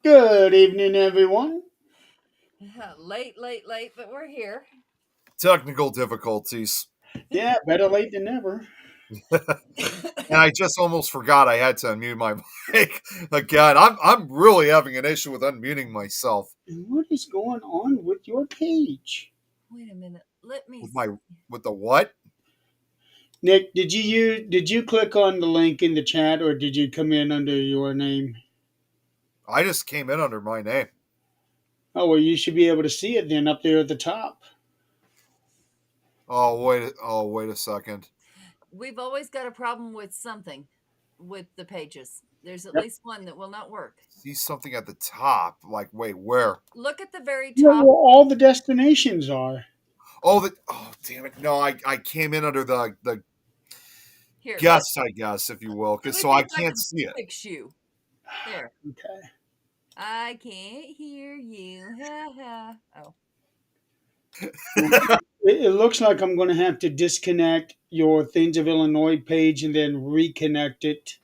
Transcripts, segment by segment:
Good evening, everyone. Late, but we're here. Technical difficulties. Yeah, better late than never. And I just almost forgot I had to unmute my mic again. I'm really having an issue with unmuting myself And what is going on with your page? Wait a minute. Let me with my see. with the what? Nick, did you click on the link in the chat or did you come in under your name? I just came in under my name. Oh well, you should be able to see it then up there at the top. Oh wait a second. We've always got a problem with something with the pages. There's at Yep. least one that will not work. See something at the top. Like wait, where? Look at the very Where top. all the destinations are. Oh damn it. No, I came in under the Here, guest, I guess, if you will, let because me so see I if I can't can see it. fix you. There. Okay. I can't hear you. Ha ha. Oh. It looks like I'm going to have to disconnect your Things of Illinois page and then reconnect it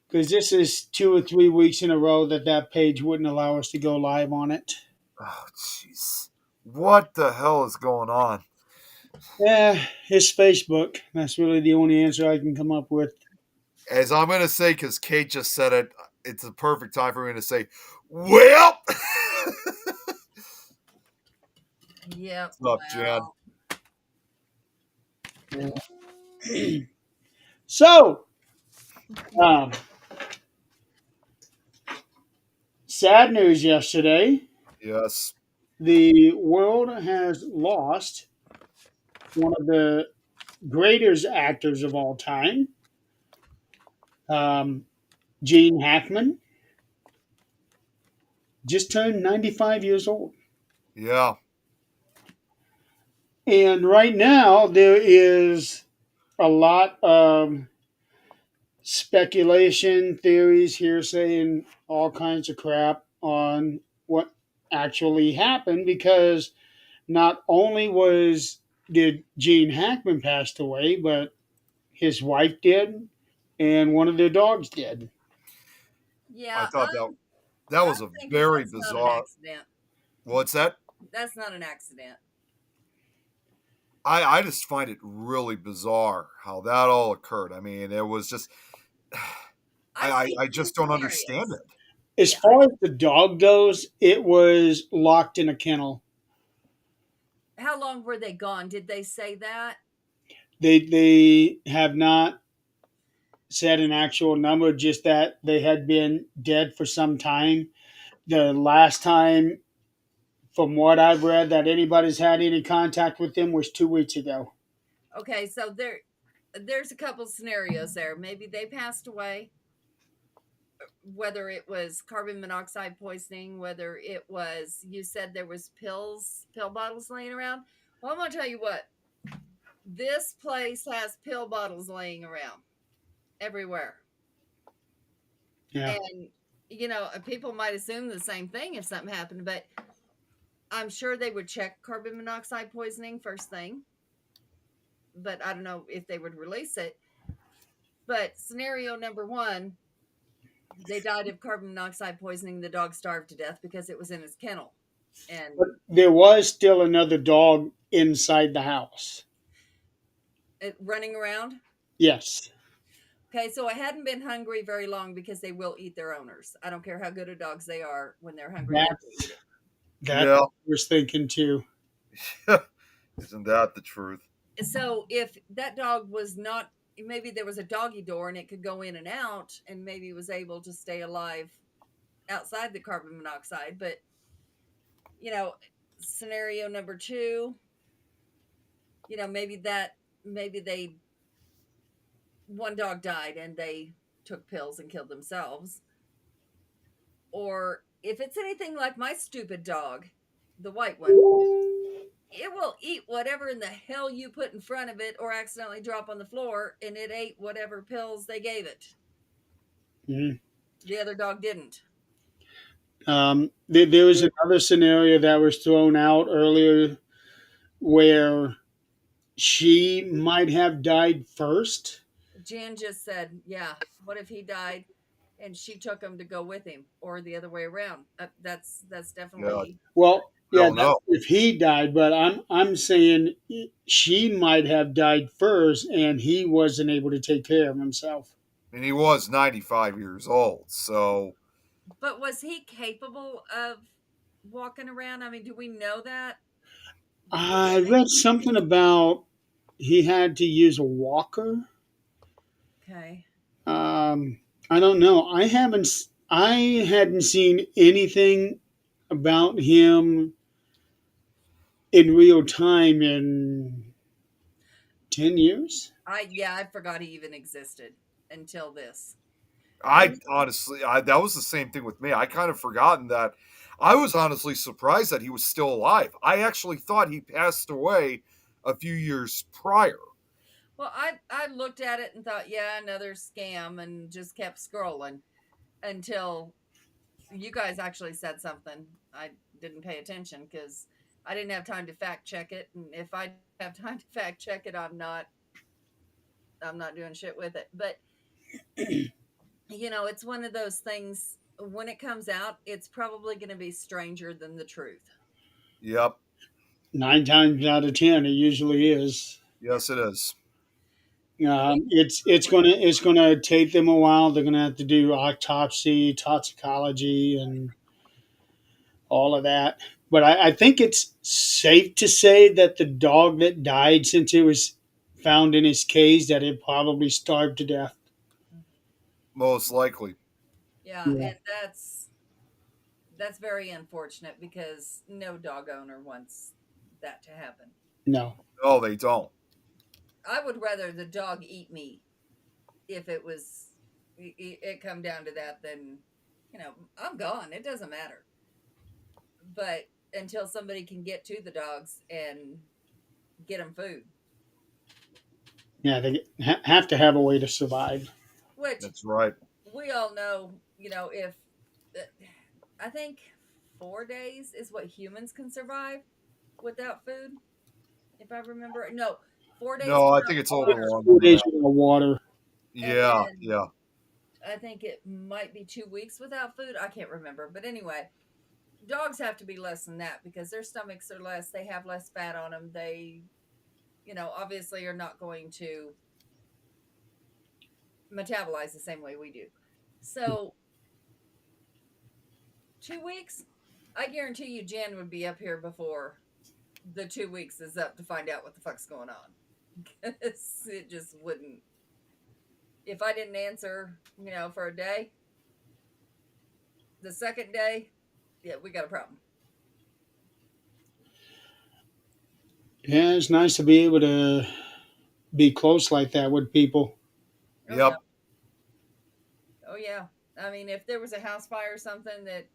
because this is 2 or 3 weeks in a row that page wouldn't allow us to go live on it. Oh jeez. What the hell is going on? Yeah, it's Facebook. That's really the only answer I can come up with. As I'm gonna say, because Kate just said it, it's a perfect time for me to say, "Well, Yep. what's up, Jan?" Well. So, um, sad news yesterday. Yes. The world has lost one of the greatest actors of all time, um, Gene Hackman, just turned 95 years old. Yeah. And right now, there is a lot of speculation, theories, hearsay, and all kinds of crap on what actually happened because not only did Gene Hackman passed away, but his wife did, and one of their dogs did. I Yeah. thought that I'm was a thinking very that's not an bizarre. accident. What's that? That's not an accident. I just find it really bizarre how that all occurred. I mean, it was just I see I two just don't understand scenarios. it. As Yeah. far as the dog goes, it was locked in a kennel. How long were they gone? Did they say that? They have not said an actual number, just that they had been dead for some time. The last time, from what I've read, that anybody's had any contact with them was 2 weeks ago. Okay, so there's a couple scenarios there. Maybe they passed away, whether it was carbon monoxide poisoning, whether it was you said there was pill bottles laying around. Well, I'm gonna tell you what, this place has pill bottles laying around everywhere. Yeah. And people might assume the same thing if something happened, but I'm sure they would check carbon monoxide poisoning first thing, but I don't know if they would release it. But scenario number one, they died of carbon monoxide poisoning. The dog starved to death because it was in his kennel. And But there was still another dog inside the house. running around. Yes. Okay, so I hadn't been hungry very long because they will eat their owners. I don't care how good of dogs they are. When they're hungry, they will eat That's that's Yeah. what I was thinking too. Isn't that the truth? it. So if that dog was not, maybe there was a doggy door and it could go in and out, and maybe was able to stay alive outside the carbon monoxide. But you know, scenario number two, maybe they one dog died and they took pills and killed themselves. Or if it's anything like my stupid dog, the white one, it will eat whatever in the hell you put in front of it or accidentally drop on the floor, and it ate whatever pills they gave it. Mhm. The other dog didn't. There was another scenario that was thrown out earlier where she might have died first. Jan just said, yeah, what if he died and she took him to go with him, or the other way around. That's Yeah, definitely Well, I yeah, don't that's know. if he died, but I'm saying she might have died first, and he wasn't able to take care of himself. And he was 95 years old, so But was he capable of walking around? I mean, do we know that? Would you I think? read something about he had to use a walker. Okay. Um, I don't know. I hadn't seen anything about him in real time in 10 years. I forgot he even existed until this. I And honestly, that was the same thing with me. I kind of forgotten that. I was honestly surprised that he was still alive. I actually thought he passed away a few years prior. well, I looked at it and thought, yeah, another scam, and just kept scrolling until you guys actually said something. I didn't pay attention because I didn't have time to fact check it, and if I have time to fact check it, I'm not doing shit with it. But it's one of those things. When it comes out, it's probably going to be stranger than the truth. Yep. 9 times out of 10, it usually is. Yes, it is. It's gonna take them a while. They're gonna have to do autopsy, toxicology, and all of that. But I think it's safe to say that the dog that died, since it was found in his cage, that it probably starved to death. Most likely. Yeah, Yeah. and that's very unfortunate because no dog owner wants that to happen. No. No, they don't. I would rather the dog eat me if it come down to that. Then I'm gone. It doesn't matter. But until somebody can get to the dogs and get them food, Yeah, they have to have a way to survive. which That's right. we all know, if uh, I think 4 days is what humans can survive without food, if I remember. No, 4 days No, I think without it's a little bit water, longer Four than days that. without water. and Yeah, then yeah. I think it might be 2 weeks without food. I can't remember, but anyway, dogs have to be less than that because their stomachs are less. They have less fat on them. They, obviously are not going to metabolize the same way we do. So 2 weeks, I guarantee you, Jan would be up here before the 2 weeks is up to find out what the fuck's going on. 'Cause it just wouldn't. If I didn't answer, for a day, the second day, yeah, we got a problem. Yeah, it's nice to be able to be close like that with people. Oh yeah, Yep. oh yeah. I mean, if there was a house fire or something that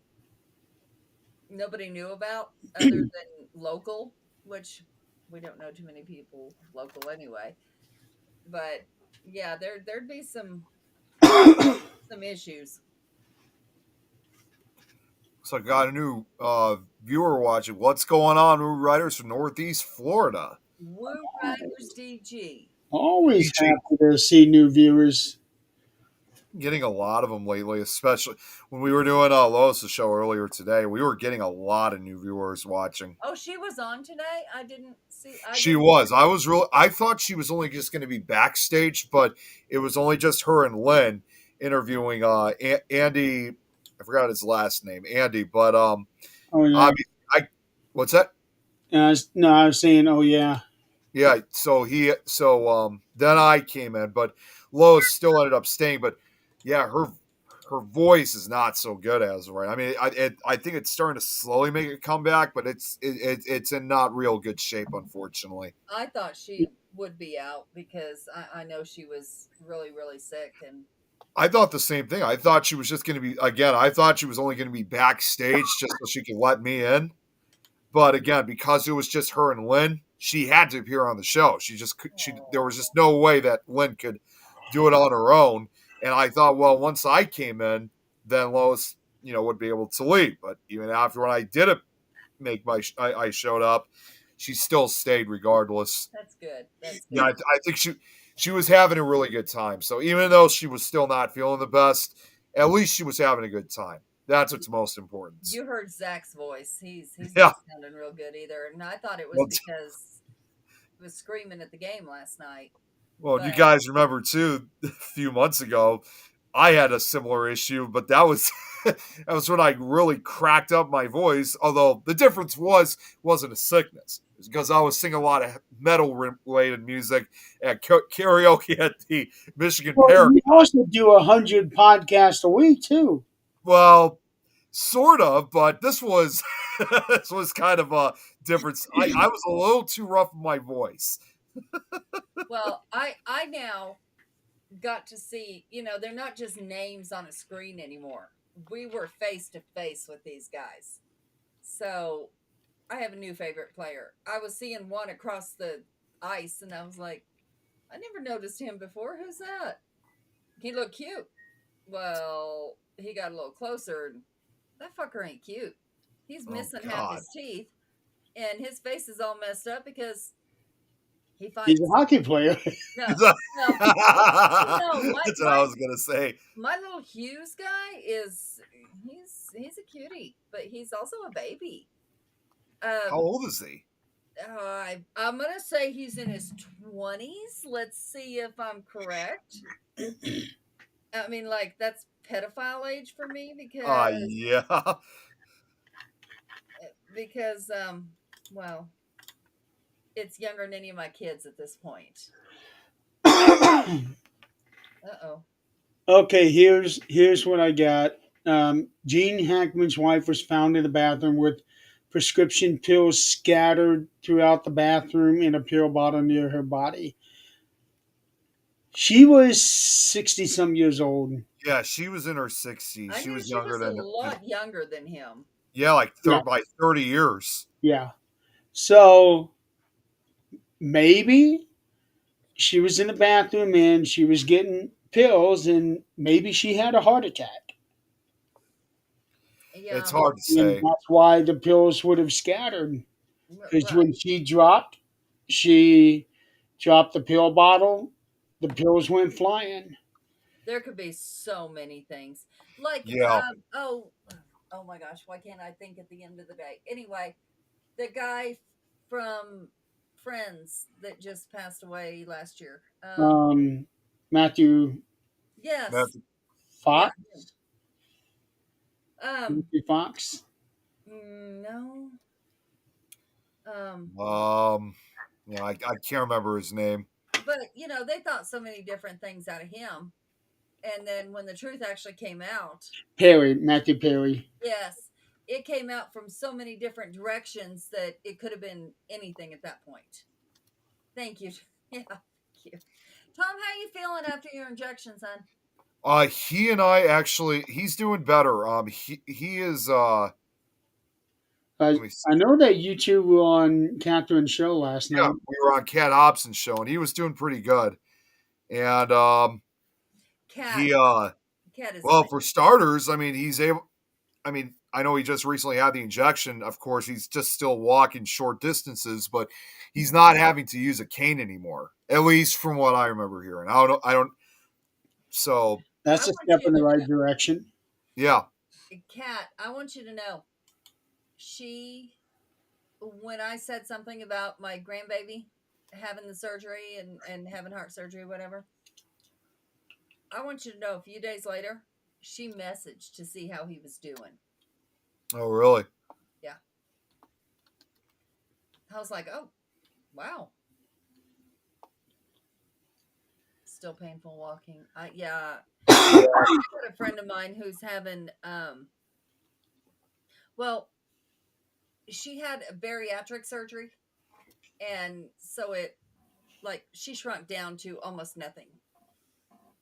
nobody knew about other than local, which we don't know too many people local anyway. But yeah, there'd be some issues. So I got a new viewer watching. What's going on, Woo Riders from Northeast Florida? Woo Riders DG. Always DG. happy to see new viewers. Getting a lot of them lately, especially when we were doing Lois's show earlier today. We were getting a lot of new viewers watching. Oh, she was on today. I didn't see. I She didn't. was. I was real. I thought she was only just going to be backstage, but it was only just her and Lynn interviewing Andy. I forgot his last name, Andy. But Oh yeah. obviously, what's that? No, I was saying, oh yeah. Yeah. Then I came in, but Lois still ended up staying. But yeah, her voice is not so good as of right. I mean, I think it's starting to slowly make a comeback, but it's in not real good shape, unfortunately. I thought she would be out because I know she was really, really sick. And I thought the same thing. I thought she was just going to be again. I thought she was only going to be backstage just so she could let me in. But again, because it was just her and Lynn, she had to appear on the show. There was just no way that Lynn could do it on her own. And I thought, well, once I came in, then Lois, would be able to leave. But even after when I did it, I showed up, she still stayed regardless. that's good. That's good. Yeah, I think she was having a really good time. So even though she was still not feeling the best, at least she was having a good time. That's what's most important. You heard Zach's voice. He's Yeah. not sounding real good either. And I thought it was Well, because he was screaming at the game last night. Well, you But guys remember too, a few months ago, I had a similar issue, but that was that was when I really cracked up my voice. Although the difference wasn't a sickness, it was because I was singing a lot of metal related music at karaoke at the Michigan Well, Parrot. you also do 100 podcasts a week too. Well, sort of, but this was this was kind of a difference. I was a little too rough with my voice. well, I now got to see, they're not just names on a screen anymore. We were face to face with these guys. So I have a new favorite player. I was seeing one across the ice and I was like, I never noticed him before. Who's that? He looked cute. Well, he got a little closer and that fucker ain't cute. He's Oh, missing half God. his teeth and his face is all messed up because he He's fights. a hockey player. No, That's no, what I was gonna say. my little Hughes guy is he's a cutie, but he's also a baby. How old is he? I'm gonna say he's in his 20s. Let's see if I'm correct. I mean, like that's pedophile age for me Yeah. because well, it's younger than any of my kids at this point. Uh-oh. Okay, here's what I got. Gene Hackman's wife was found in the bathroom with prescription pills scattered throughout the bathroom in a pill bottle near her body. She was 60 some years old. Yeah, she was in her 60s. I She knew was she younger was a than lot younger than him. yeah, like Yeah. by 30 years. Yeah. So maybe she was in the bathroom and she was getting pills and maybe she had a heart attack. Yeah. It's hard to And say. that's why the pills would have scattered. Because Right. when she dropped the pill bottle, the pills went flying. There could be so many things. Like, Yeah. oh my gosh, why can't I think at the end of the day? Anyway, the guy from Friends that just passed away last year. Matthew Yes. Matthew- Fox. Yeah. Matthew Fox. No. Yeah, I can't remember his name. But they thought so many different things out of him. And then when the truth actually came out, Matthew Perry. yes, it came out from so many different directions that it could have been anything at that point. Thank you. Yeah, thank you. Tom, how you feeling after your injection, son? He and I actually, he's doing better. He is. Let me see. I know that you two were on Catherine's show last Yeah, night. we were on Cat Hobson's show, and he was doing pretty good. And Cat. he Cat is well, amazing. for starters, I mean, he's able. I mean, I know he just recently had the injection. Of course, he's just still walking short distances, but he's not having to use a cane anymore. At least from what I remember hearing. I don't. So That's I a want step you in the to right know. direction. yeah, Cat, I want you to know, when I said something about my grandbaby having the surgery and having heart surgery, whatever, I want you to know a few days later, she messaged to see how he was doing. oh really? Yeah. I was like, oh, wow. Still painful walking. I got a friend of mine who's having well, she had a bariatric surgery, and so it she shrunk down to almost nothing,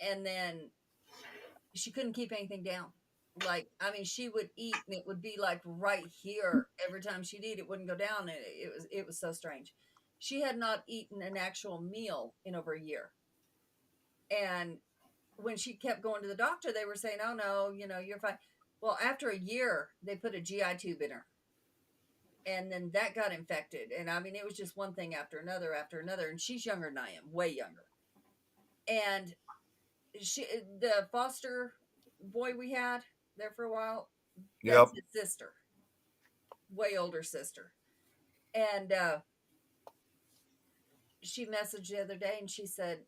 and then she couldn't keep anything down. I mean, she would eat and it would be like right here every time she'd eat. It wouldn't go down, and it was so strange. She had not eaten an actual meal in over a year, and when she kept going to the doctor, they were saying, "Oh no, you're fine." Well, after a year, they put a GI tube in her, and then that got infected. And I mean, it was just one thing after another, and she's younger than I am, way younger. And the foster boy we had there for a while, Yep. that's his sister, way older sister. And she messaged the other day and she said,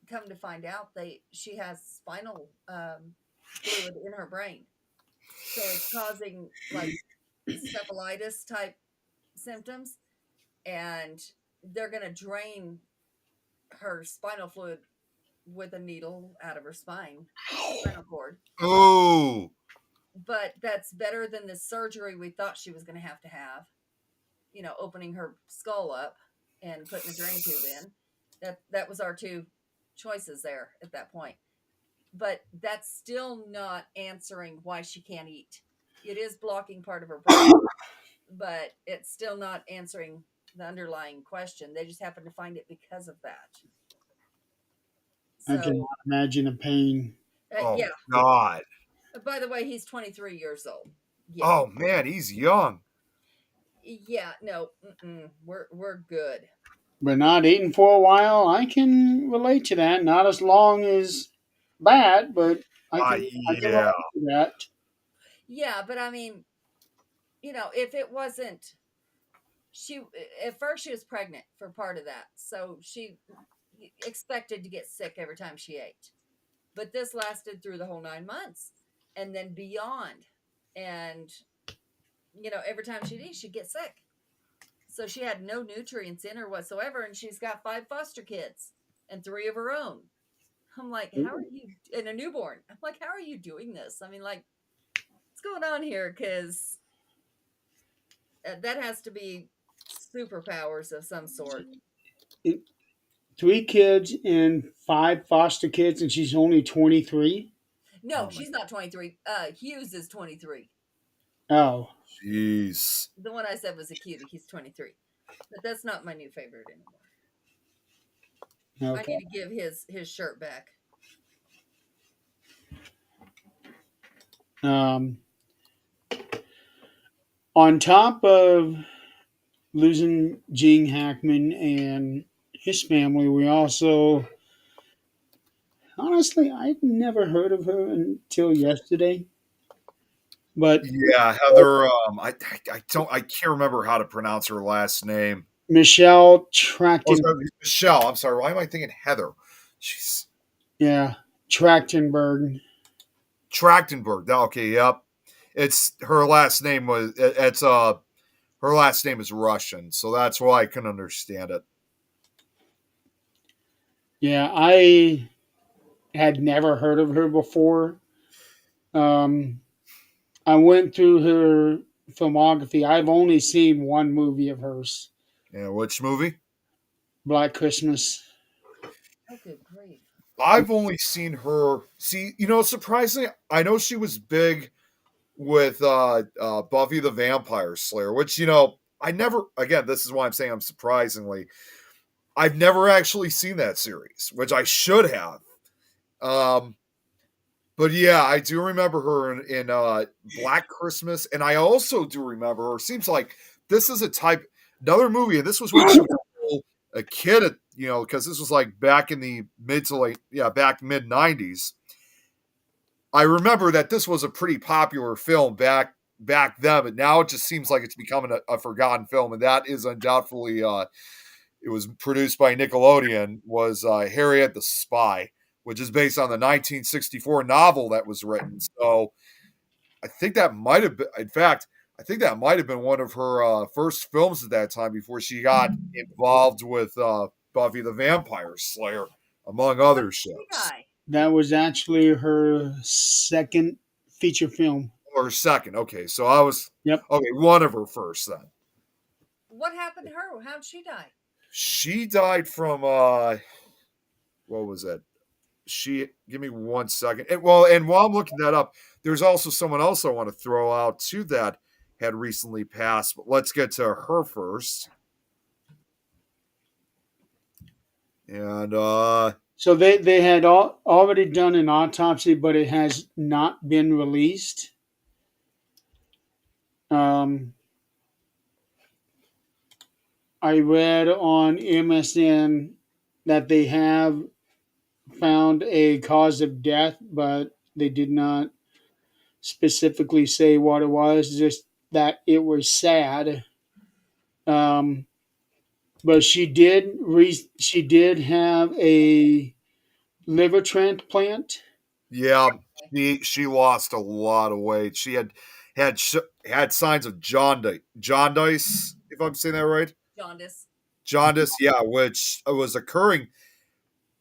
come to find out, she has spinal fluid in her brain. So it's causing like encephalitis type symptoms. And they're going to drain her spinal fluid with a needle out of her spinal cord. Oh, But that's better than the surgery we thought she was going to have, opening her skull up and putting a drain tube in. That was our two choices there at that point. But that's still not answering why she can't eat. It is blocking part of her brain, but it's still not answering the underlying question. They just happen to find it because of that. I So, cannot imagine the pain. oh yeah. God. By the way, he's 23 years old. Yeah. Oh man, he's young. Yeah. No. We're good. But not eating for a while, I can relate to that. Not as long as bad, but I can relate Yeah. to that. Yeah, but I mean, if it wasn't, she at first she was pregnant for part of that, so she expected to get sick every time she ate. But this lasted through the whole 9 months, and then beyond, and every time she'd eat, she'd get sick. So she had no nutrients in her whatsoever, and she's got 5 foster kids and 3 of her own. I'm like, how are you? And a newborn. I'm like, how are you doing this? I mean, like, what's going on here? Because that has to be superpowers of some sort. 3 kids and 5 foster kids, and she's only 23. No, she's not 23. Hughes is 23. Oh, Jeez. The one I said was a cutie. He's 23. But that's not my new favorite anymore. okay. I need to give his shirt back. On top of losing Gene Hackman and his family, we also, honestly, I'd never heard of her until yesterday. But Yeah, Heather. I can't remember how to pronounce her last name. Michelle Oh, Trachtenberg, sorry, Michelle. I'm sorry. Why am I thinking Heather? She's yeah, Trachtenberg. Trachtenberg. Okay, yep. It's her last name was. It's her last name is Russian, so that's why I couldn't understand it. Yeah, I had never heard of her before. Um, I went through her filmography. I've only seen one movie of hers, Yeah, which movie? Black Christmas. Oh, good grief. I've only seen her. See, surprisingly, I know she was big with Buffy the Vampire Slayer, which I never. Again, this is why I'm saying I'm surprisingly. I've never actually seen that series, which I should have. But yeah, I do remember her in Black Christmas, and I also do remember her. Seems like this is another movie, and this was when she was still a kid, because this was like back in the mid '90s. I remember that this was a pretty popular film back then, but now it just seems like it's becoming a forgotten film, and that is undoubtedly it was produced by Nickelodeon. Was Harriet the Spy, which is based on the 1964 novel that was written. So I think that might have been, in fact, I think that might have been one of her first films at that time before she got involved with Buffy the Vampire Slayer, among other shows. That was actually her second feature film. Or second. Okay, so I was Yep. Okay, one of her first then. What happened to her? How'd she die? She died from what was it? Give me 1 second. And while I'm looking that up, there's also someone else I want to throw out too that had recently passed. But let's get to her first. And so they had already done an autopsy, but it has not been released. I read on MSN that they have found a cause of death, but They did not specifically say what it was, just that it was sad. Um, but she did have a liver transplant. Yeah, she lost a lot of weight. She had signs of jaundice, if I'm saying that right. Jaundice. Jaundice, yeah, which was occurring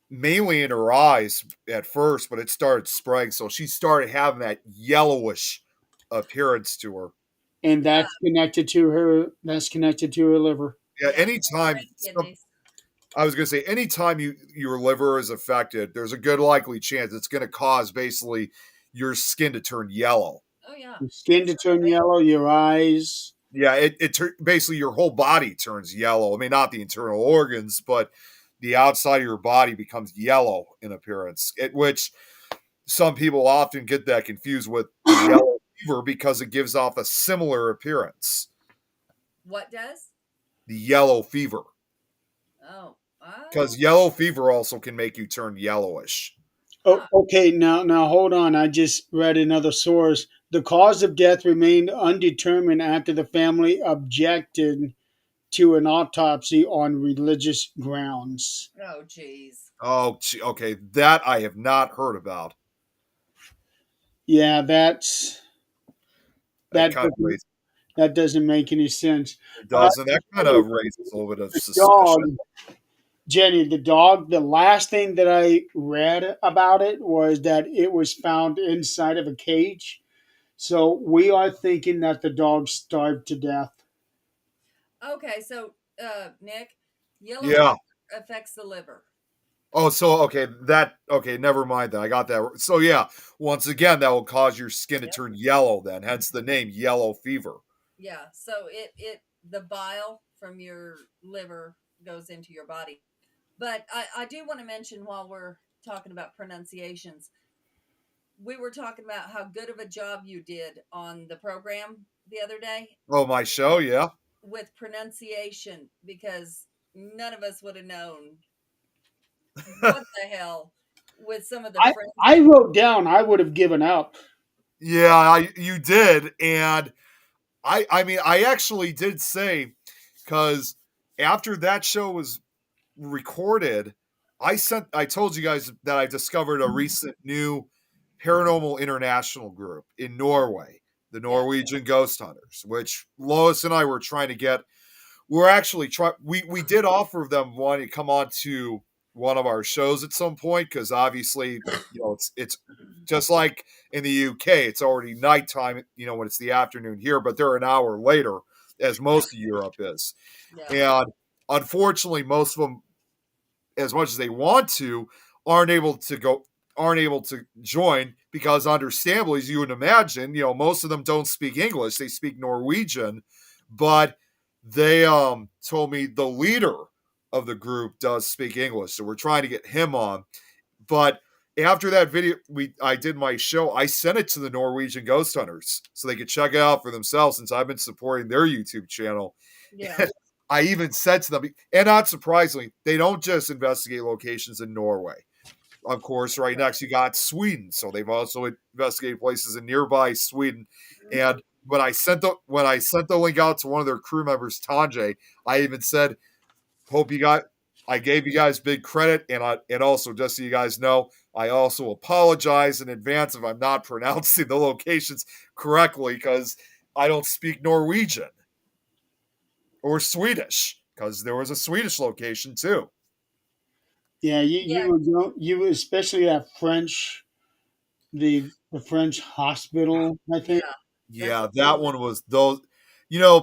mainly in her eyes at first, but it started spreading. So she started having that yellowish appearance to her. And Yeah. that's connected to her. That's connected to her liver. Yeah, Yeah. anytime Brain kidneys. I was going to say, anytime your liver is affected, there's a good likely chance it's going to cause basically your skin to turn yellow. Oh yeah. Your skin to turn yellow, your eyes. Yeah, basically your whole body turns yellow. I mean, not the internal organs, but the outside of your body becomes yellow in appearance. Which some people often get that confused with yellow fever because it gives off a similar appearance. What does? The yellow fever. Oh. Because yellow fever also can make you turn yellowish. Oh, okay. Now hold on. I just read another source. The cause of death remained undetermined after the family objected to an autopsy on religious grounds. Oh geez. Oh, okay. That I have not heard about. Yeah, That kind of doesn't, raises, that doesn't make any sense. it doesn't. That kind of raises a little bit of The suspicion. dog, Jenny, the dog. The last thing that I read about it was that it was found inside of a cage. So we are thinking that the dog starved to death. Okay, so Nick, yellow Yeah. fever affects the liver. Oh, so okay, never mind then. I got that. So yeah, once again, that will cause your skin to Yep. turn yellow then, hence the name yellow fever. Yeah, so the bile from your liver goes into your body. But I do want to mention while we're talking about pronunciations, we were talking about how good of a job you did on the program the other day Oh, my show, yeah. with pronunciation because none of us would have known what the hell with some of the French. I wrote down I would have given up. Yeah, you did, and I mean, I actually did say because after that show was recorded, I told you guys that I discovered a recent new paranormal international group in Norway, the Norwegian Ghost Hunters, which Lois and I were trying to get. We're actually we did offer them one to come on to one of our shows at some point because obviously it's just like in the UK, it's already nighttime, when it's the afternoon here, but they're an hour later, as most of Europe is. Yeah. And unfortunately, most of them, as much as they want to, aren't able to join because, understandably, as you would imagine, most of them don't speak English; they speak Norwegian. But they told me the leader of the group does speak English, so we're trying to get him on. But after that video, I did my show. I sent it to the Norwegian Ghost Hunters so they could check it out for themselves, since I've been supporting their YouTube channel. Yeah. I even said to them, and not surprisingly, they don't just investigate locations in Norway. Of course, right next you got Sweden, so they've also investigated places in nearby Sweden. And when I sent the link out to one of their crew members, Tanjay, I even said, I gave you guys big credit, and also just so you guys know, I also apologize in advance if I'm not pronouncing the locations correctly because I don't speak Norwegian or Swedish, because there was a Swedish location too. Yeah, you especially that French, the French hospital. I think. Yeah, that one was those.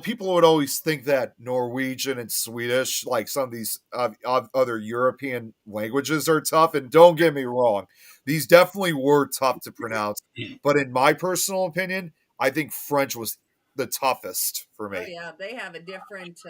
People would always think that Norwegian and Swedish, like some of these other European languages, are tough. And don't get me wrong, these definitely were tough to pronounce. But in my personal opinion, I think French was the toughest for me. Oh yeah, they have a different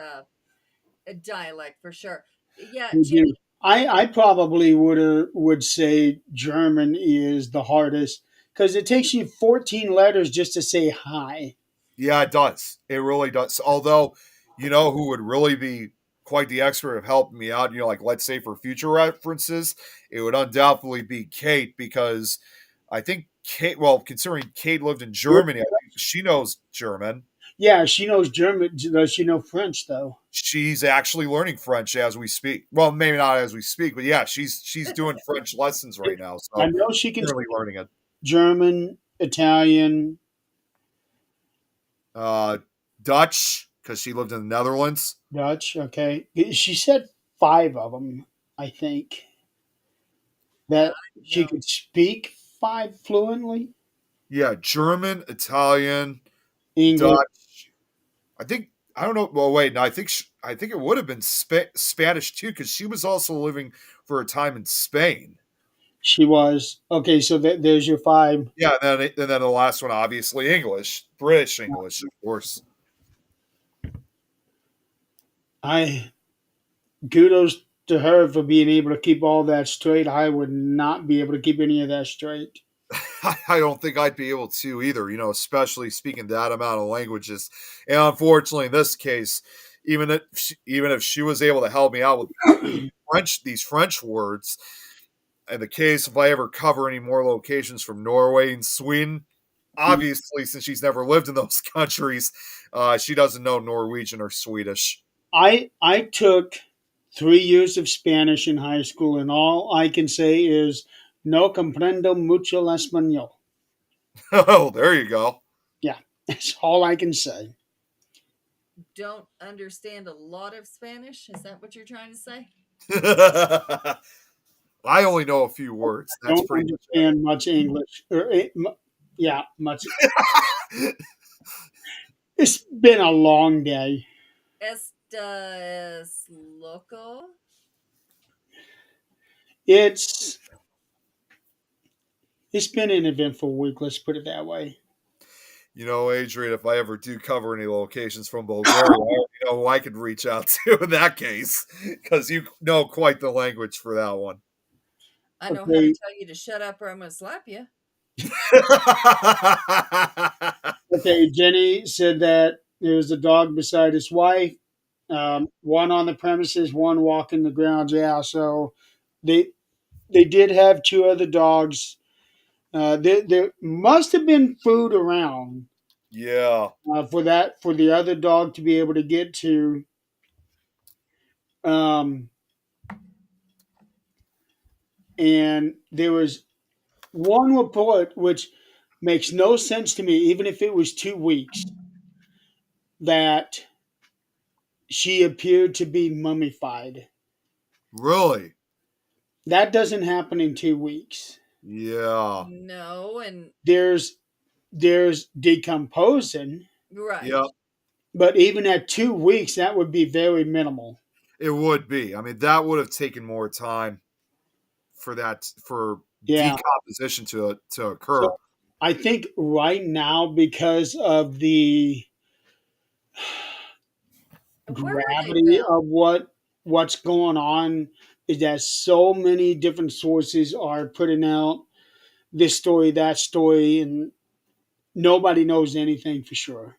dialect for sure. Yeah, They Jenny. do. I probably would say German is the hardest because it takes you 14 letters just to say hi. Yeah, it does. It really does. Although, who would really be quite the expert of helping me out, like let's say for future references, it would undoubtedly be Kate because I think Kate. Well, considering Kate lived in Germany, I think she knows German. Yeah, she knows German. Does she know French though? She's actually learning French as we speak. Well, maybe not as we speak, but yeah, she's doing French lessons right now. I So know she can clearly speak learning it. German, Italian, Uh, Dutch because she lived in the Netherlands. Dutch. Okay, she said 5 of them. I think that she No. could speak 5 fluently. Yeah, German, Italian, English. Dutch. I think I don't know. Well, wait, no, I think it would have been Spanish too because she was also living for a time in Spain. She was okay. So there's your 5. Yeah, and then the last one, obviously English, British English, of course. I kudos to her for being able to keep all that straight. I would not be able to keep any of that straight. I don't think I'd be able to either, especially speaking that amount of languages. And unfortunately, in this case, even if she was able to help me out with these French words, in the case if I ever cover any more locations from Norway and Sweden, obviously since she's never lived in those countries, she doesn't know Norwegian or Swedish. I took 3 years of Spanish in high school, and all I can say is no comprendo mucho el español. Oh, there you go. Yeah, that's all I can say. Don't understand a lot of Spanish. Is that what you're trying to say? I only know a few words. That's Don't pretty understand much English. Yeah, much. It's been a long day. Estás loco? It's it's been an eventful week. Let's put it that way. Adrian, if I ever do cover any locations from Bulgaria, I already know who I could reach out to in that case, because you know quite the language for that one. I know how to Okay, tell you to shut up or I'm going to slap you. okay. Jenny said that there was a dog beside his wife. One on the premises, one walking the grounds. Yeah, so they they did have 2 other dogs. There must have been food around Yeah, for the other dog to be able to get to. Um, and there was one report which makes no sense to me, even if it was 2 weeks, that she appeared to be mummified. really. That doesn't happen in 2 weeks. Yeah, No, and There's decomposing, right. yeah, but even at 2 weeks, that would be very minimal. it would be. I mean, that would have taken more time for Yeah. decomposition to occur. So I think right now, because of the Where were they gravity found? of what's going on, is that so many different sources are putting out this story, that story, and nobody knows anything for sure.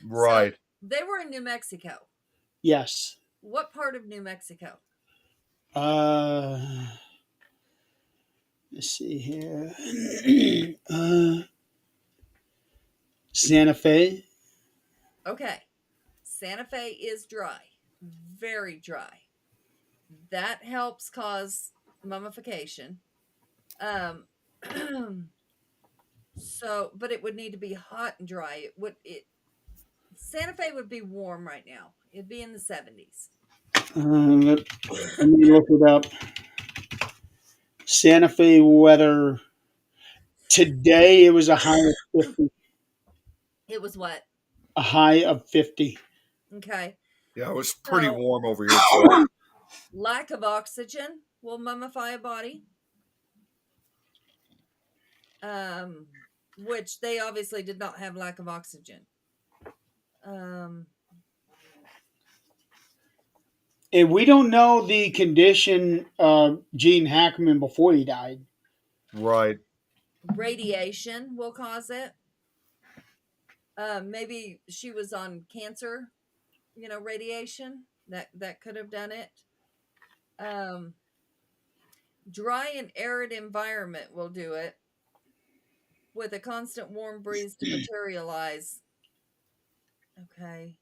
So Right. they were in New Mexico. Yes. What part of New Mexico? Uh, let's see here. Santa Fe. Okay. Santa Fe is dry, very dry. That helps cause mummification. Um, so, but it would need to be hot and dry. Santa Fe would be warm right now. It'd be in the 70s. Let me look it up. Santa Fe weather today. It was a high of 50. It was what? A high of 50. Okay. Yeah, it was pretty So, warm over here too. lack of oxygen will mummify a body. Um, which they obviously did not have lack of oxygen. Um, And we don't know the condition of Gene Hackman before he died. Right. radiation will cause it. Maybe she was on cancer, radiation that could have done it. Um, dry and arid environment will do it. with a constant warm breeze to materialize. Okay.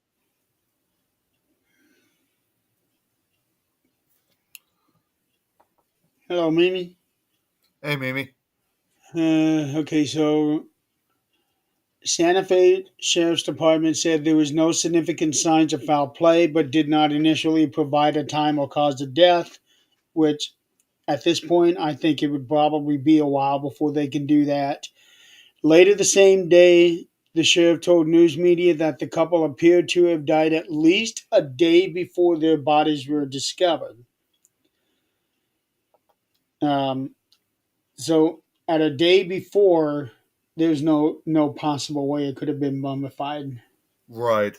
Hello, Mimi. Hey, Mimi. Okay, so Santa Fe Sheriff's Department said there was no significant signs of foul play, but did not initially provide a time or cause of death, which at this point, I think it would probably be a while before they can do that. Later the same day, the sheriff told news media that the couple appeared to have died at least a day before their bodies were discovered. Um, so, at a day before, there's no possible way it could have been mummified. Right.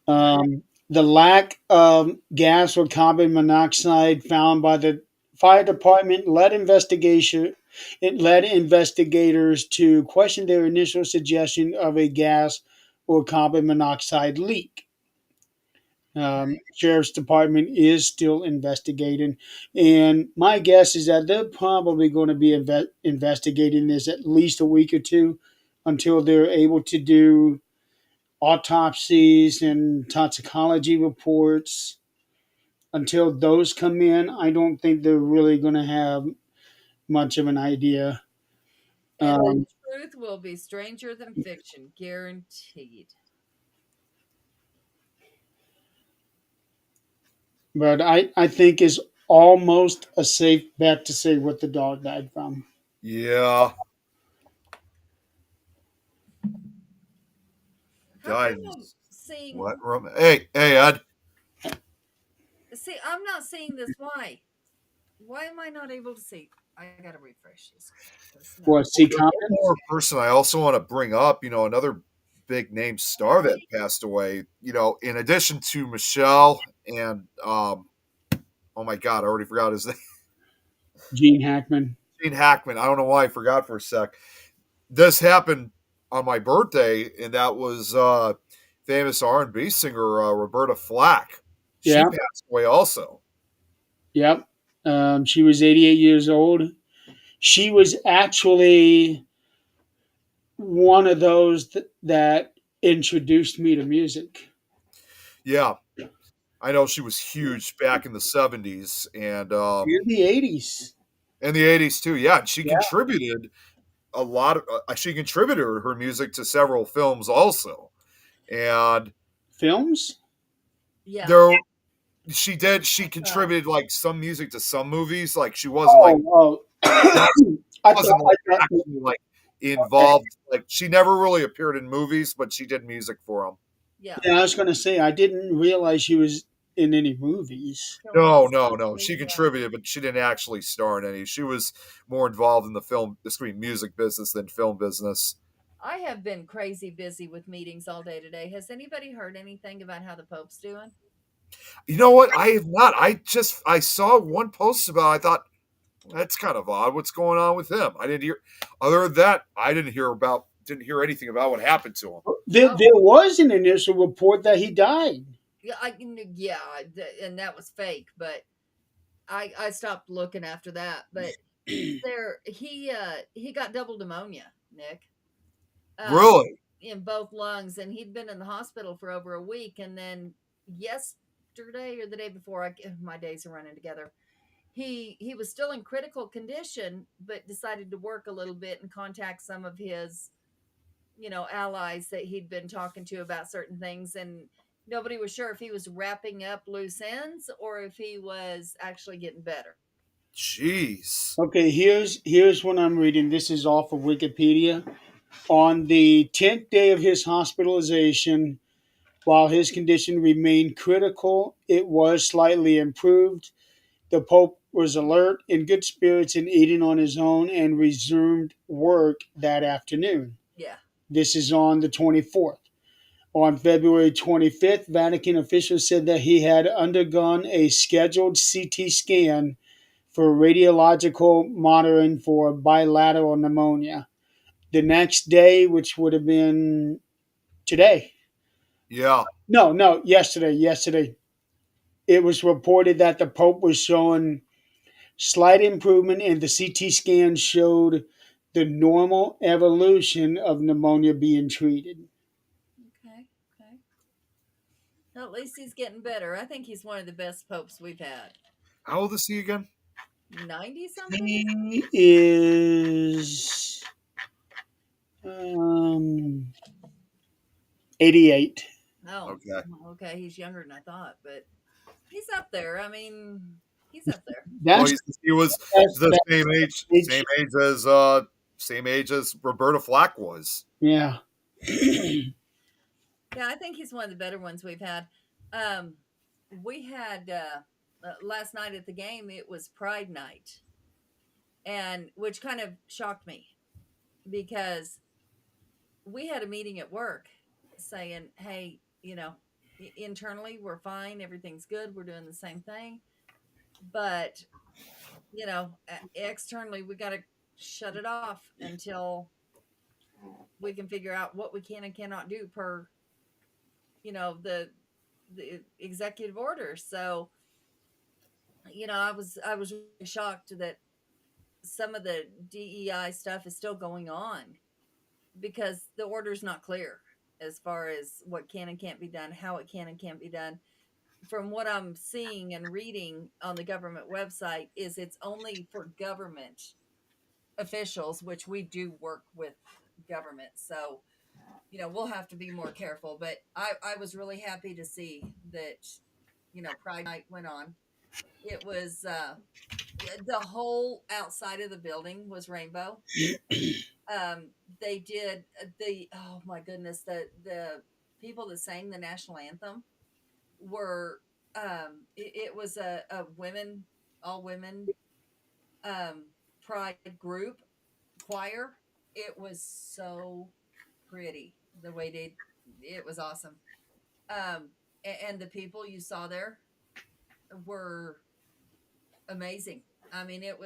The lack of gas or carbon monoxide found by the fire department led investigators to question their initial suggestion of a gas or carbon monoxide leak. Sheriff's Department is still investigating, and my guess is that they're probably going to be investigating this at least a week or two until they're able to do autopsies and toxicology reports. Until those come in, I don't think they're really going to have much of an idea. And Um, the truth will be stranger than fiction, guaranteed. but I think it's almost a safe bet to say what the dog died from. Yeah. How Died. come I'm seeing? What? Hey, Ed. See, I'm not seeing this. Why am I not able to see? I gotta refresh this. What, see One comments? more person I also want to bring up, another big name star that passed away, in addition to Michelle and, oh my God, I already forgot his name. Gene Hackman. Gene Hackman. I don't know why I forgot for a sec. This happened on my birthday, and that was famous R&B singer Roberta Flack. She Yeah. passed away also. Yep. She was 88 years old. She was actually one of those that introduced me to music. Yeah. I know she was huge back in the 70s and In the 80s. in the 80s too. Yeah, and she Yeah. contributed a lot of she contributed her music to several films also. And Films? Yeah. there she contributed like some music to some movies. Like she wasn't like I wasn't thought, like actually like involved. Like she never really appeared in movies, but she did music for them. Yeah. yeah, I was going to say, I didn't realize she was in any movies. No. She contributed, but she didn't actually star in any. She was more involved in the screen music business than film business. I have been crazy busy with meetings all day today. Has anybody heard anything about how the Pope's doing? You know what? I have not. I saw one post about it. I thought that's kind of odd. What's going on with him? I didn't hear. Other than that, I didn't hear anything about what happened to him. There was an initial report that he died. Yeah, and that was fake, but I stopped looking after that. But he got double pneumonia, Nick. Really? In both lungs, and he'd been in the hospital for over a week, and then yesterday or the day before, my days are running together. He was still in critical condition, but decided to work a little bit and contact some of his, allies that he'd been talking to about certain things, and nobody was sure if he was wrapping up loose ends or if he was actually getting better. Jeez. Okay, here's what I'm reading. This is off of Wikipedia. On the 10th day of his hospitalization, while his condition remained critical, it was slightly improved. The Pope was alert, in good spirits, and eating on his own, and resumed work that afternoon. Yeah. This is on the 24th. On February 25th, Vatican officials said that he had undergone a scheduled CT scan for radiological monitoring for bilateral pneumonia. The next day, which would have been today. Yeah. No, yesterday. It was reported that the Pope was showing slight improvement, and the CT scan showed the normal evolution of pneumonia being treated. Okay. Okay. Well, at least he's getting better. I think he's one of the best popes we've had. How old is he again? 90 something? He is um, 88. Oh, Okay. okay. He's younger than I thought, but he's up there. I mean, he's up there. Well, That's he was the that's same same age as Roberta Flack was. yeah. Yeah, I think he's one of the better ones we've had. Um, we had last night at the game. It was Pride Night, and which kind of shocked me because we had a meeting at work saying, "Hey, internally we're fine, everything's good, we're doing the same thing, but externally we got to shut it off until we can figure out what we can and cannot do per the executive order." So I was really shocked that some of the DEI stuff is still going on because the order's not clear as far as what can and can't be done, how it can and can't be done. From what I'm seeing and reading on the government website, is it's only for government officials, which we do work with government. So, we'll have to be more careful. But I was really happy to see that, Pride Night went on. It was the whole outside of the building was rainbow. They did oh my goodness, the people that sang the national anthem were it was a women, all women pride group choir. It was so pretty the way it was awesome. And the people you saw there were amazing. I mean, it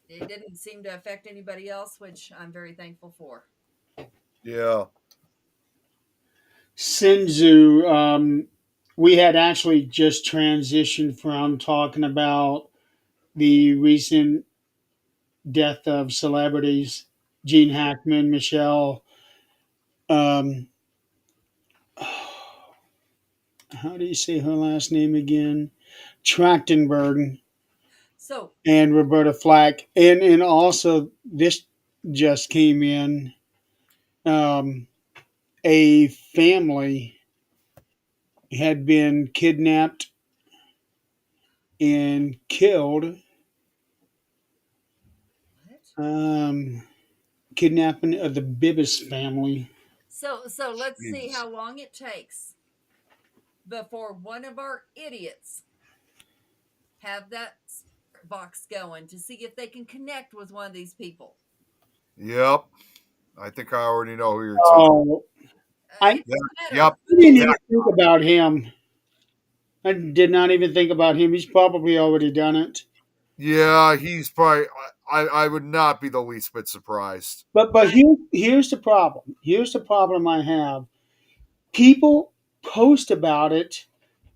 didn't seem to affect anybody else, which I'm very thankful for. Yeah. Sinzu, we had actually just transitioned from talking about the recent death of celebrities, Gene Hackman, Michelle, um, how do you say her last name again? Trachtenberg So, and Roberta Flack. And also, this just came in. A family had been kidnapped and killed. what? Kidnapping of the Bibbis family. So let's see Jesus. how long it takes before one of our idiots have that box going to see if they can connect with one of these people. Yep. I think I already know who you're talking. Oh, I It doesn't matter. Yep. didn't even think about him. I did not even think about him. He's probably already done it. Yeah, he's probably. I would not be the least bit surprised. But here's the problem. Here's the problem I have. People post about it,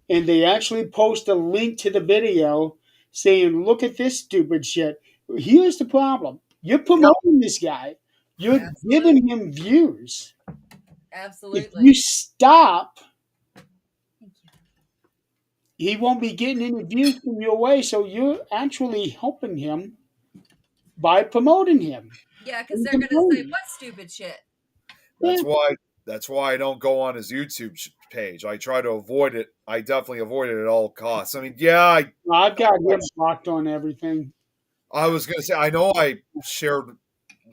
and they actually post a link to the video saying, "Look at this stupid shit." Here's the problem. You're Yep. promoting this guy. You're Absolutely. giving him views. If Absolutely. you stop, Thank you. he won't be getting any views from your way. So you're actually helping him by promoting him. Yeah, because they're going to say, what stupid shit? That's Yeah. why. That's why I don't go on his YouTube page. I try to avoid it. I definitely avoid it at all costs. I mean, yeah, I've got him blocked on everything. I was gonna say. I know I shared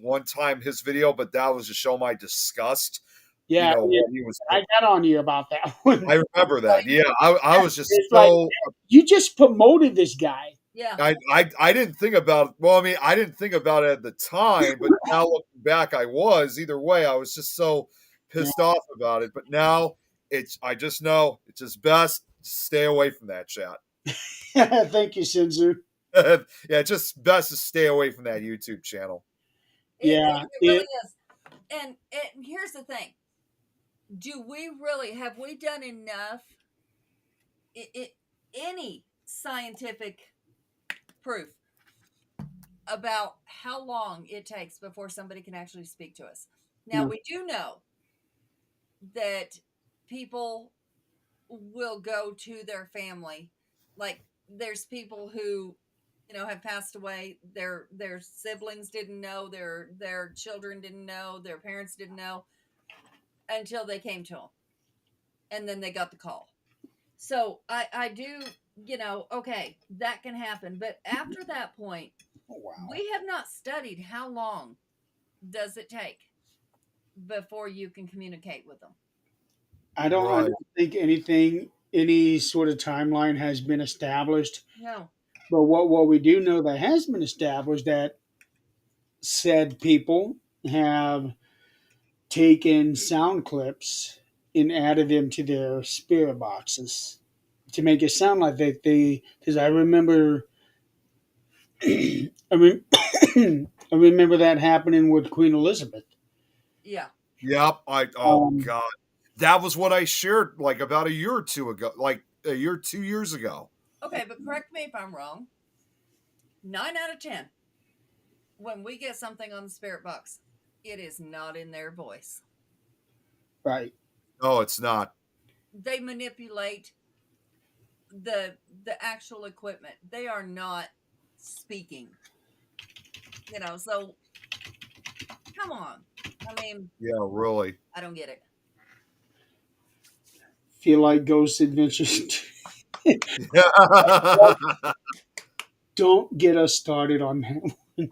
one time his video, but that was to show my disgust. Yeah, What he was. I got on you about that one. I remember that. Yeah, I was just It's so. You just promoted this guy. Yeah. I didn't think about. Well, I mean, I didn't think about it at the time, but now looking back, I was. Either way, I was just so pissed off about it. But now I just know it's just best to stay away from that chat. Thank you, Sinzu. Yeah, it's just best to stay away from that YouTube channel. Yeah, It really is. And here's the thing. Have we done enough any scientific proof about how long it takes before somebody can actually speak to us. Now, No. we do know that people will go to their family. Like, there's people who, have passed away. Their siblings didn't know, their children didn't know, their parents didn't know until they came to them, and then they got the call. So I do, okay, that can happen. But after that point, Oh, wow. we have not studied how long does it take before you can communicate with them. I Right. don't think any sort of timeline has been established. No. But what we do know that has been established that said people have taken sound clips and added them to their spirit boxes to make it sound like they because I remember I, re- I remember that happening with Queen Elizabeth. Yeah. Yep. Oh Um, God. That was what I shared like about a year or two ago, like a year, 2 years ago. Okay, but correct me if I'm wrong. 9 out of 10, when we get something on the spirit box, it is not in their voice. right. No, it's not. They manipulate the actual equipment. They are not speaking. So come on. I mean, Yeah, really. I don't get it. Feel like Ghost Adventures. Don't get us started on that.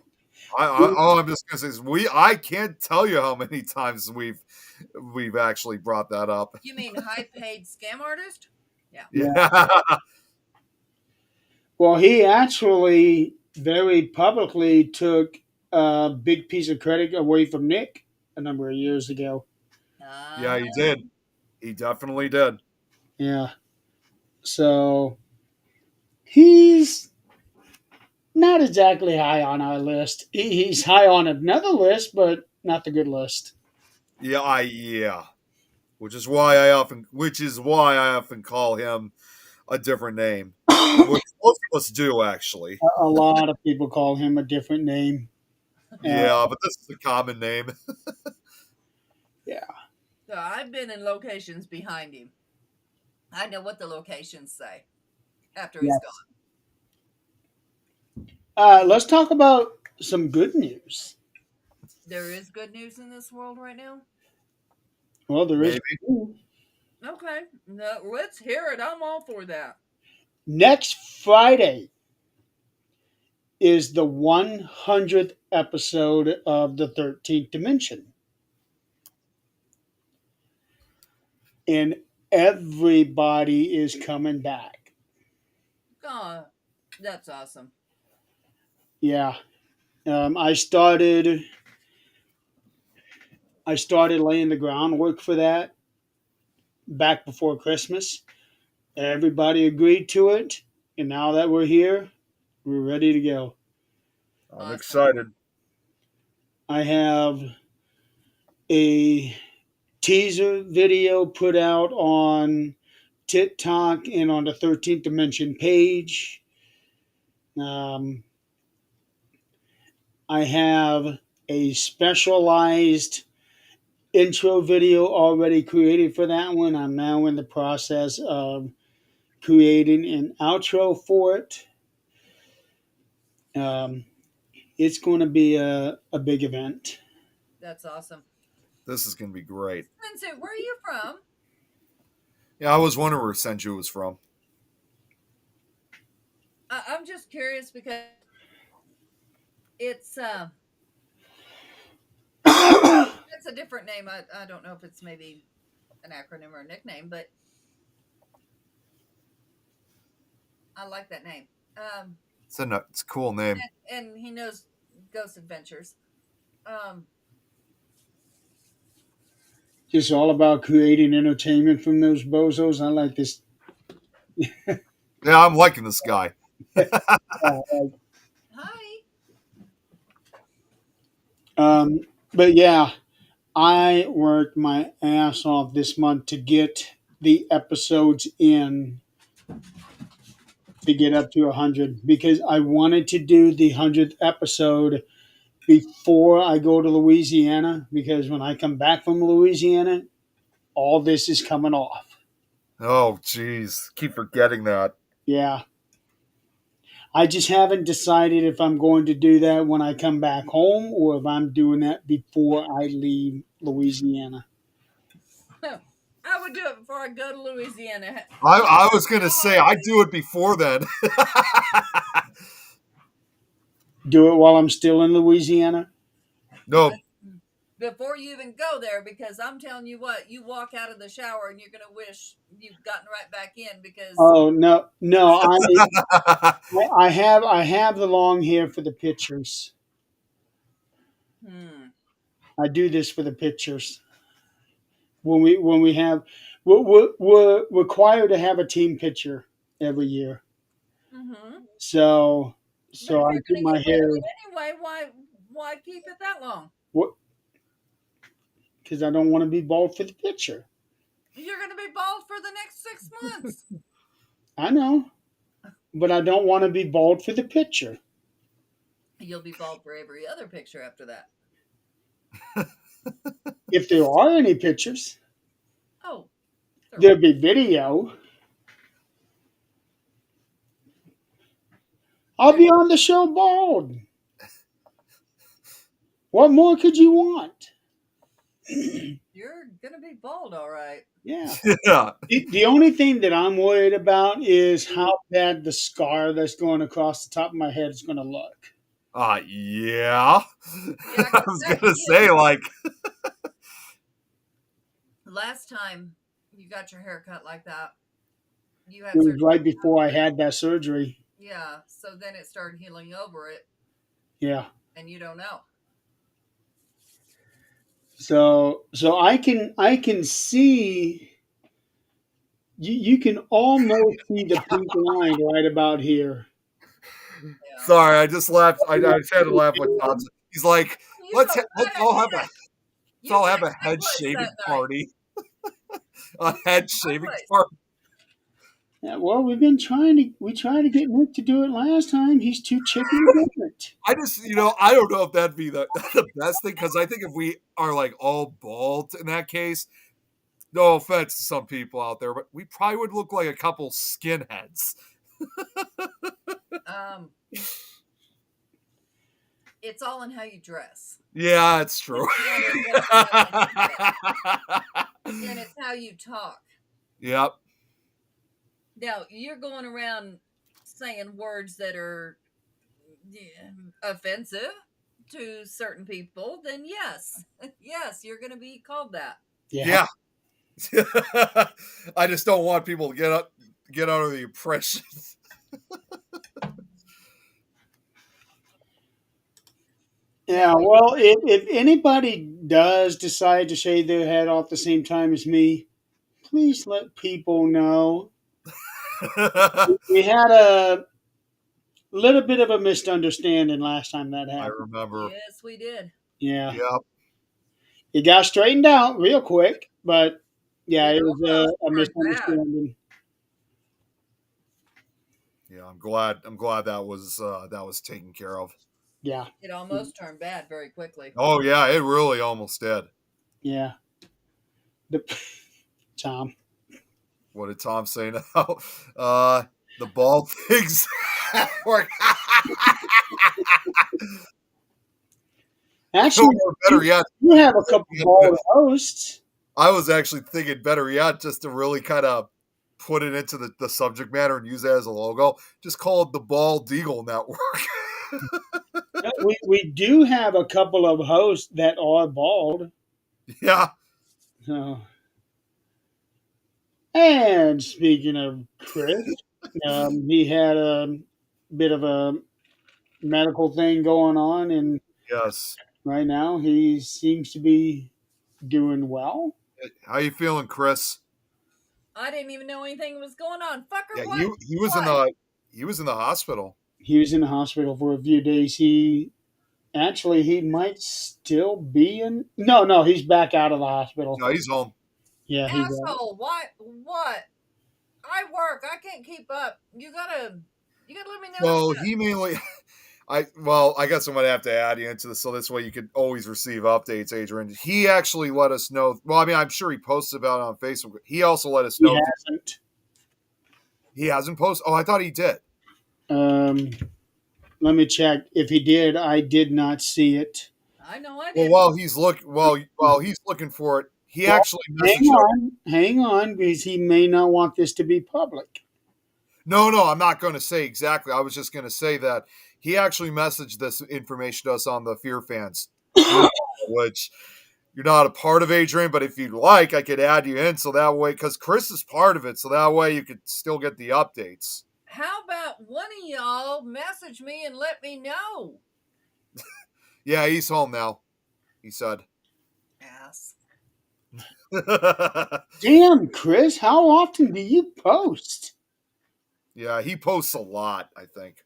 All I'm just gonna say is I can't tell you how many times we've actually brought that up. You mean high paid scam artist? Yeah. Yeah. Well, he actually very publicly took a big piece of credit away from Nick a number of years ago. Yeah, he did. He definitely did. Yeah. So he's not exactly high on our list. He's high on another list, but not the good list. Yeah. Which is why I often call him a different name. Which most of us do actually. A lot of people call him a different name. Yeah, but this is a common name. Yeah. So I've been in locations behind him. I know what the locations say after he's Yes. gone. Let's talk about some good news. There is good news in this world right now. Well, there is. Maybe. Okay, no, let's hear it. I'm all for that. Next Friday is the 100th episode of the 13th Dimension. And everybody is coming back. Oh, that's awesome. Yeah. I started laying the groundwork for that back before Christmas. Everybody agreed to it, and now that we're here, we're ready to go. I'm Awesome. excited. I have a teaser video put out on TikTok and on the 13th Dimension page. I have a specialized intro video already created for that one. I'm now in the process of creating an outro for it. It's going to be a big event. That's awesome. This is going to be great. Senju, where are you from? Yeah, I was wondering where Senju was from. I'm just curious because it's it's a different name. I don't know if it's maybe an acronym or a nickname, but I like that name. It's a cool name. And he knows Ghost Adventures. Just all about creating entertainment from those bozos. I like this. Yeah, I'm liking this guy. Hi. But yeah, I worked my ass off this month to get the episodes in to get up to 100 because I wanted to do the 100th episode before I go to Louisiana because when I come back from Louisiana, all this is coming off. Oh, geez. Keep forgetting that. Yeah. I just haven't decided if I'm going to do that when I come back home or if I'm doing that before I leave Louisiana. I would do it before I go to Louisiana. I was going to say, I do it before then. Do it while I'm still in Louisiana? No, Before you even go there, because I'm telling you what, you walk out of the shower and you're gonna wish you've gotten right back in because Oh no! I have the long hair for the pictures. hmm. I do this for the pictures. When we have we're required to have a team picture every year. Mm-hmm. So But if I you're keep gonna my get hair rid of it anyway, why keep it that long? because I don't want to be bald for the picture. You're gonna be bald for the next 6 months. I know, but I don't want to be bald for the picture. You'll be bald for every other picture after that. If there are any pictures, Oh, there'll be video. I'll be on the show bald. What more could you want? you're gonna be bald, all right. Yeah. yeah. The only thing that I'm worried about is how bad the scar that's going across the top of my head is going to look. Yeah. Yeah, I was going to say, like, last time you got your hair cut like that, you had It was surgery. right before I had that surgery. Yeah, so then it started healing over it, Yeah. and you don't know. So I can see you can almost see the pink line right about here. Yeah. sorry, I just laughed. I just had to laugh with Thompson. He's like, You let's go all have back. a You all have went a head someplace shaving that night. party. A head shaving Someplace. party. Yeah, well, we tried to get Nick to do it last time. He's too chicken to do it. I just, I don't know if that'd be the best thing because I think if we are like all bald in that case, no offense to some people out there, but we probably would look like a couple skinheads. It's all in how you dress. Yeah, that's true. And it's how you talk. Yep. Now, you're going around saying words that are offensive to certain people, then yes, you're going to be called that. Yeah. I just don't want people to get out of the impression. Yeah, well, if anybody does decide to shave their head off the same time as me, please let people know. We had a little bit of a misunderstanding last time that I happened. remember. Yes, we did. Yeah, Yep. it got straightened out real quick, but yeah, It it was almost a turned misunderstanding. Yeah, I'm glad that was taken care of. Yeah, It almost turned bad very quickly. Oh yeah, it really almost did. yeah. Tom. What did Tom say now? The bald things work. Actually, Or better yet, you have a couple bald hosts. I was actually thinking better yet, just to really kind of put it into the subject matter and use that as a logo. Just call it the Bald Eagle Network. We do have a couple of hosts that are bald. Yeah. So. And speaking of Chris, he had a bit of a medical thing going on, and Yes. right now he seems to be doing well. How you feeling, Chris? I didn't even know anything was going on. Fucker, Yeah, what? he was in the hospital. He was in the hospital for a few days. He might still be in. No, he's back out of the hospital. No, he's home. Yeah, he's out. Asshole, what? I work. I can't keep up. You gotta You gotta let me know. So he mainly, I guess I'm gonna have to add you into this so this way you could always receive updates, Adrian. He actually let us know. Well, I mean, I'm sure he posted about it on Facebook. He also let us He know hasn't. he hasn't posted. Oh, I thought he did. Um, let me check. If he did, I did not see it. I know I Well, did. while he's looking for it, he Well, actually messaged us. hang on, because he may not want this to be public. No, I'm not going to say exactly. I was just going to say that he actually messaged this information to us on the Fear Fans group, which you're not a part of, Adrian, but if you'd like, I could add you in so that way, because Chris is part of it, so that way you could still get the updates. How about one of y'all message me and let me know? Yeah, he's home now, he said. Ass. Damn, Chris, how often do you post? Yeah, he posts a lot, I think.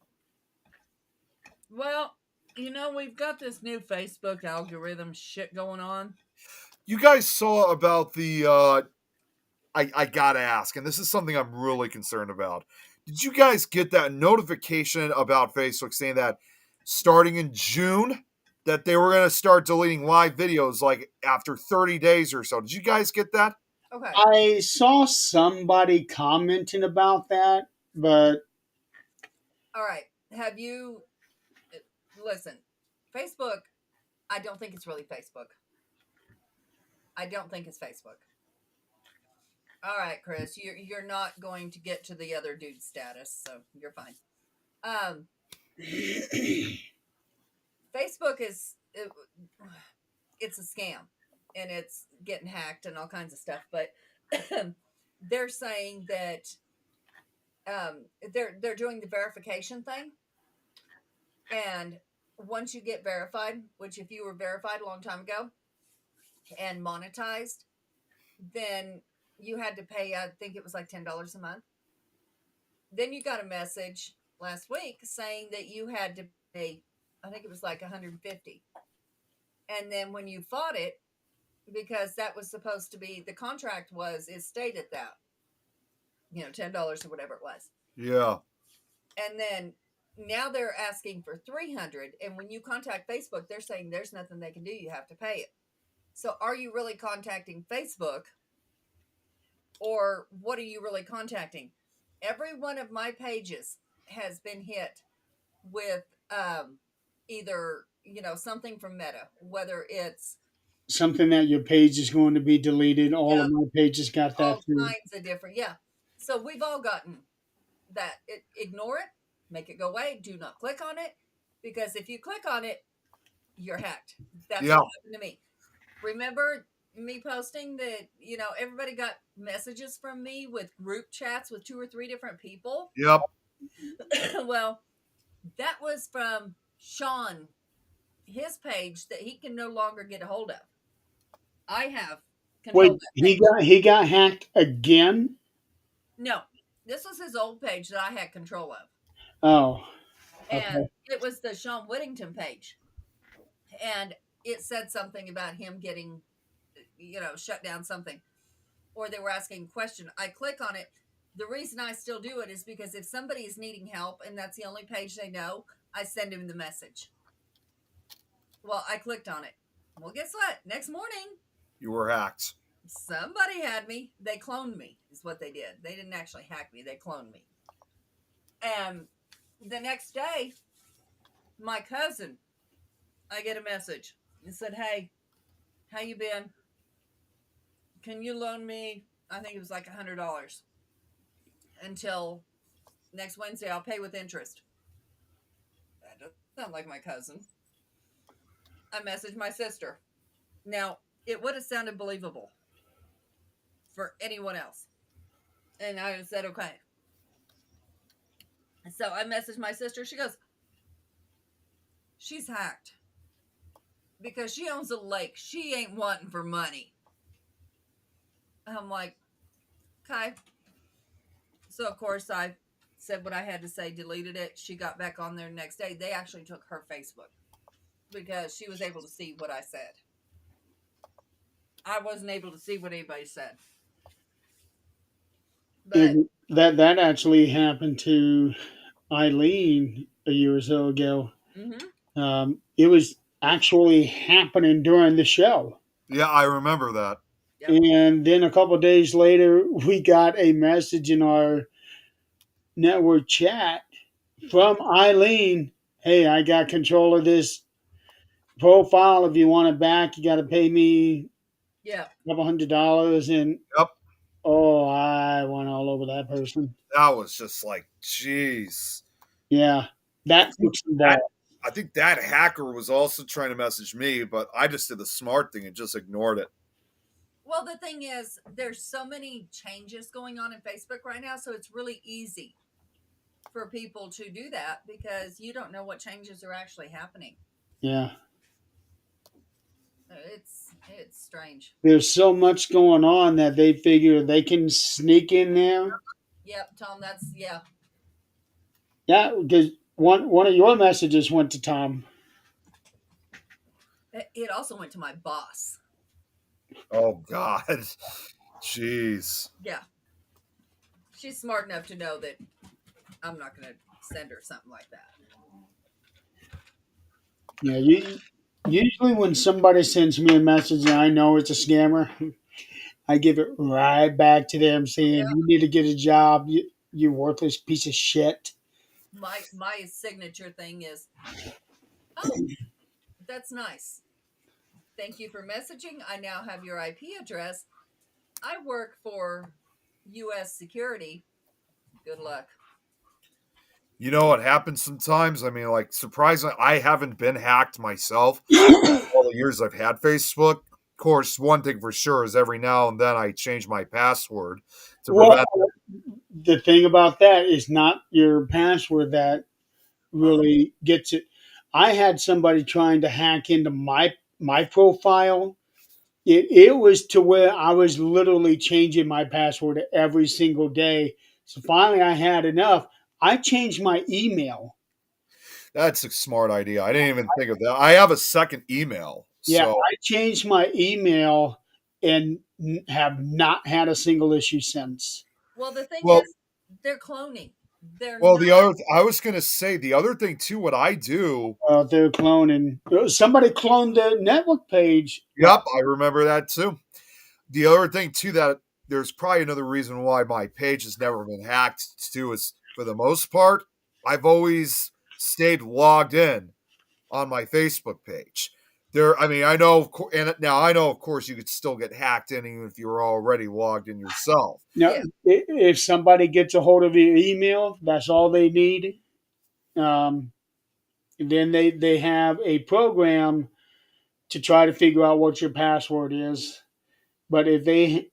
Well, we've got this new Facebook algorithm shit going on. You guys saw about the I gotta ask, and this is something I'm really concerned about. Did you guys get that notification about Facebook saying that starting in June that they were gonna start deleting live videos like after 30 days or so? Did you guys get that? Okay. I saw somebody commenting about that, but All right. Have you listen? Facebook, I don't think it's really Facebook. I don't think it's Facebook. All right, Chris, you're not going to get to the other dude status, so you're fine. Facebook it's a scam, and it's getting hacked and all kinds of stuff. But they're saying that they're doing the verification thing, and once you get verified, which if you were verified a long time ago and monetized, then you had to pay, I think it was like $10 a month. Then you got a message last week saying that you had to pay, I think it was like 150. And then when you fought it, because that was supposed to be, the contract it stated that, $10 or whatever it was. Yeah. And then now they're asking for 300. And when you contact Facebook, they're saying there's nothing they can do. You have to pay it. So are you really contacting Facebook, or what are you really contacting? Every one of my pages has been hit with either, something from Meta, whether it's something that your page is going to be deleted. All yeah, of my pages got that all too. kinds of different, yeah. So we've all gotten that. Ignore it, make it go away, do not click on it, because if you click on it, you're hacked. That's Yeah. what happened to me. Remember me posting that, everybody got messages from me with group chats with 2 or 3 different people? Yep. Well, that was from Sean, his page that he can no longer get a hold of. I have control Wait, of that page. he got hacked again? No, this was his old page that I had control of. Oh, And okay. it was the Sean Whittington page. And it said something about him getting, shut down something. Or they were asking a question. I click on it. The reason I still do it is because if somebody is needing help and that's the only page they know, I send him the message. Well, I clicked on it. Well, guess what? Next morning, You were hacked. somebody had me. They cloned me, is what they did. They didn't actually hack me, they cloned me. And the next day, my cousin, I get a message. It said, "Hey, how you been? Can you loan me?" I think it was like $100 until next Wednesday. I'll pay with interest. That doesn't sound like my cousin. I messaged my sister. Now, it would have sounded believable for anyone else. And I said, okay. So I messaged my sister. She goes, she's hacked because she owns a lake. She ain't wanting for money. I'm like, okay. So, of course, I said what I had to say, deleted it. She got back on there the next day. They actually took her Facebook because she was able to see what I said. I wasn't able to see what anybody said. But That actually happened to Eileen a year or so ago. Mm-hmm. It was actually happening during the show. Yeah, I remember that. Yep. And then a couple of days later, we got a message in our network chat from Eileen. Hey, I got control of this profile. If you want it back, you got to pay me Yeah. a couple $100. And Yep. oh, I went all over that person. That was just like, jeez. Yeah, that took some That, ball. I think that hacker was also trying to message me, but I just did the smart thing and just ignored it. Well, the thing is, there's so many changes going on in Facebook right now, so it's really easy for people to do that because you don't know what changes are actually happening. Yeah. It's strange. There's so much going on that they figure they can sneak in there. Yep, Tom, that's yeah. Yeah, because one of your messages went to Tom. It also went to my boss. Oh God. Jeez. Yeah. She's smart enough to know that I'm not going to send her something like that. Yeah, usually when somebody sends me a message and I know it's a scammer, I give it right back to them saying, Yeah. "You need to get a job. You worthless piece of shit." My signature thing is, oh, that's nice. Thank you for messaging. I now have your IP address. I work for U.S. security. Good luck. You know what happens sometimes? I mean, like, surprisingly, I haven't been hacked myself all the years I've had Facebook. Of course, one thing for sure is every now and then I change my password to Well, prevent. the thing about that is not your password that really gets it. I had somebody trying to hack into my profile. It was to where I was literally changing my password every single day. So finally, I had enough. I changed my email. That's a smart idea. I didn't even think of that. I have a second email. Yeah, So, I changed my email and have not had a single issue since. Well, the thing well, is, they're cloning. They're well, not. I was going to say the other thing too, what I do. They're cloning. Somebody cloned the network page. Yep, I remember that too. The other thing too that there's probably another reason why my page has never been hacked too is for the most part, I've always stayed logged in on my Facebook page. There, I mean, I know, and now I know, of course, you could still get hacked in even if you were already logged in yourself. Now, Yeah. if somebody gets a hold of your email, that's all they need. Um, then they have a program to try to figure out what your password is. But if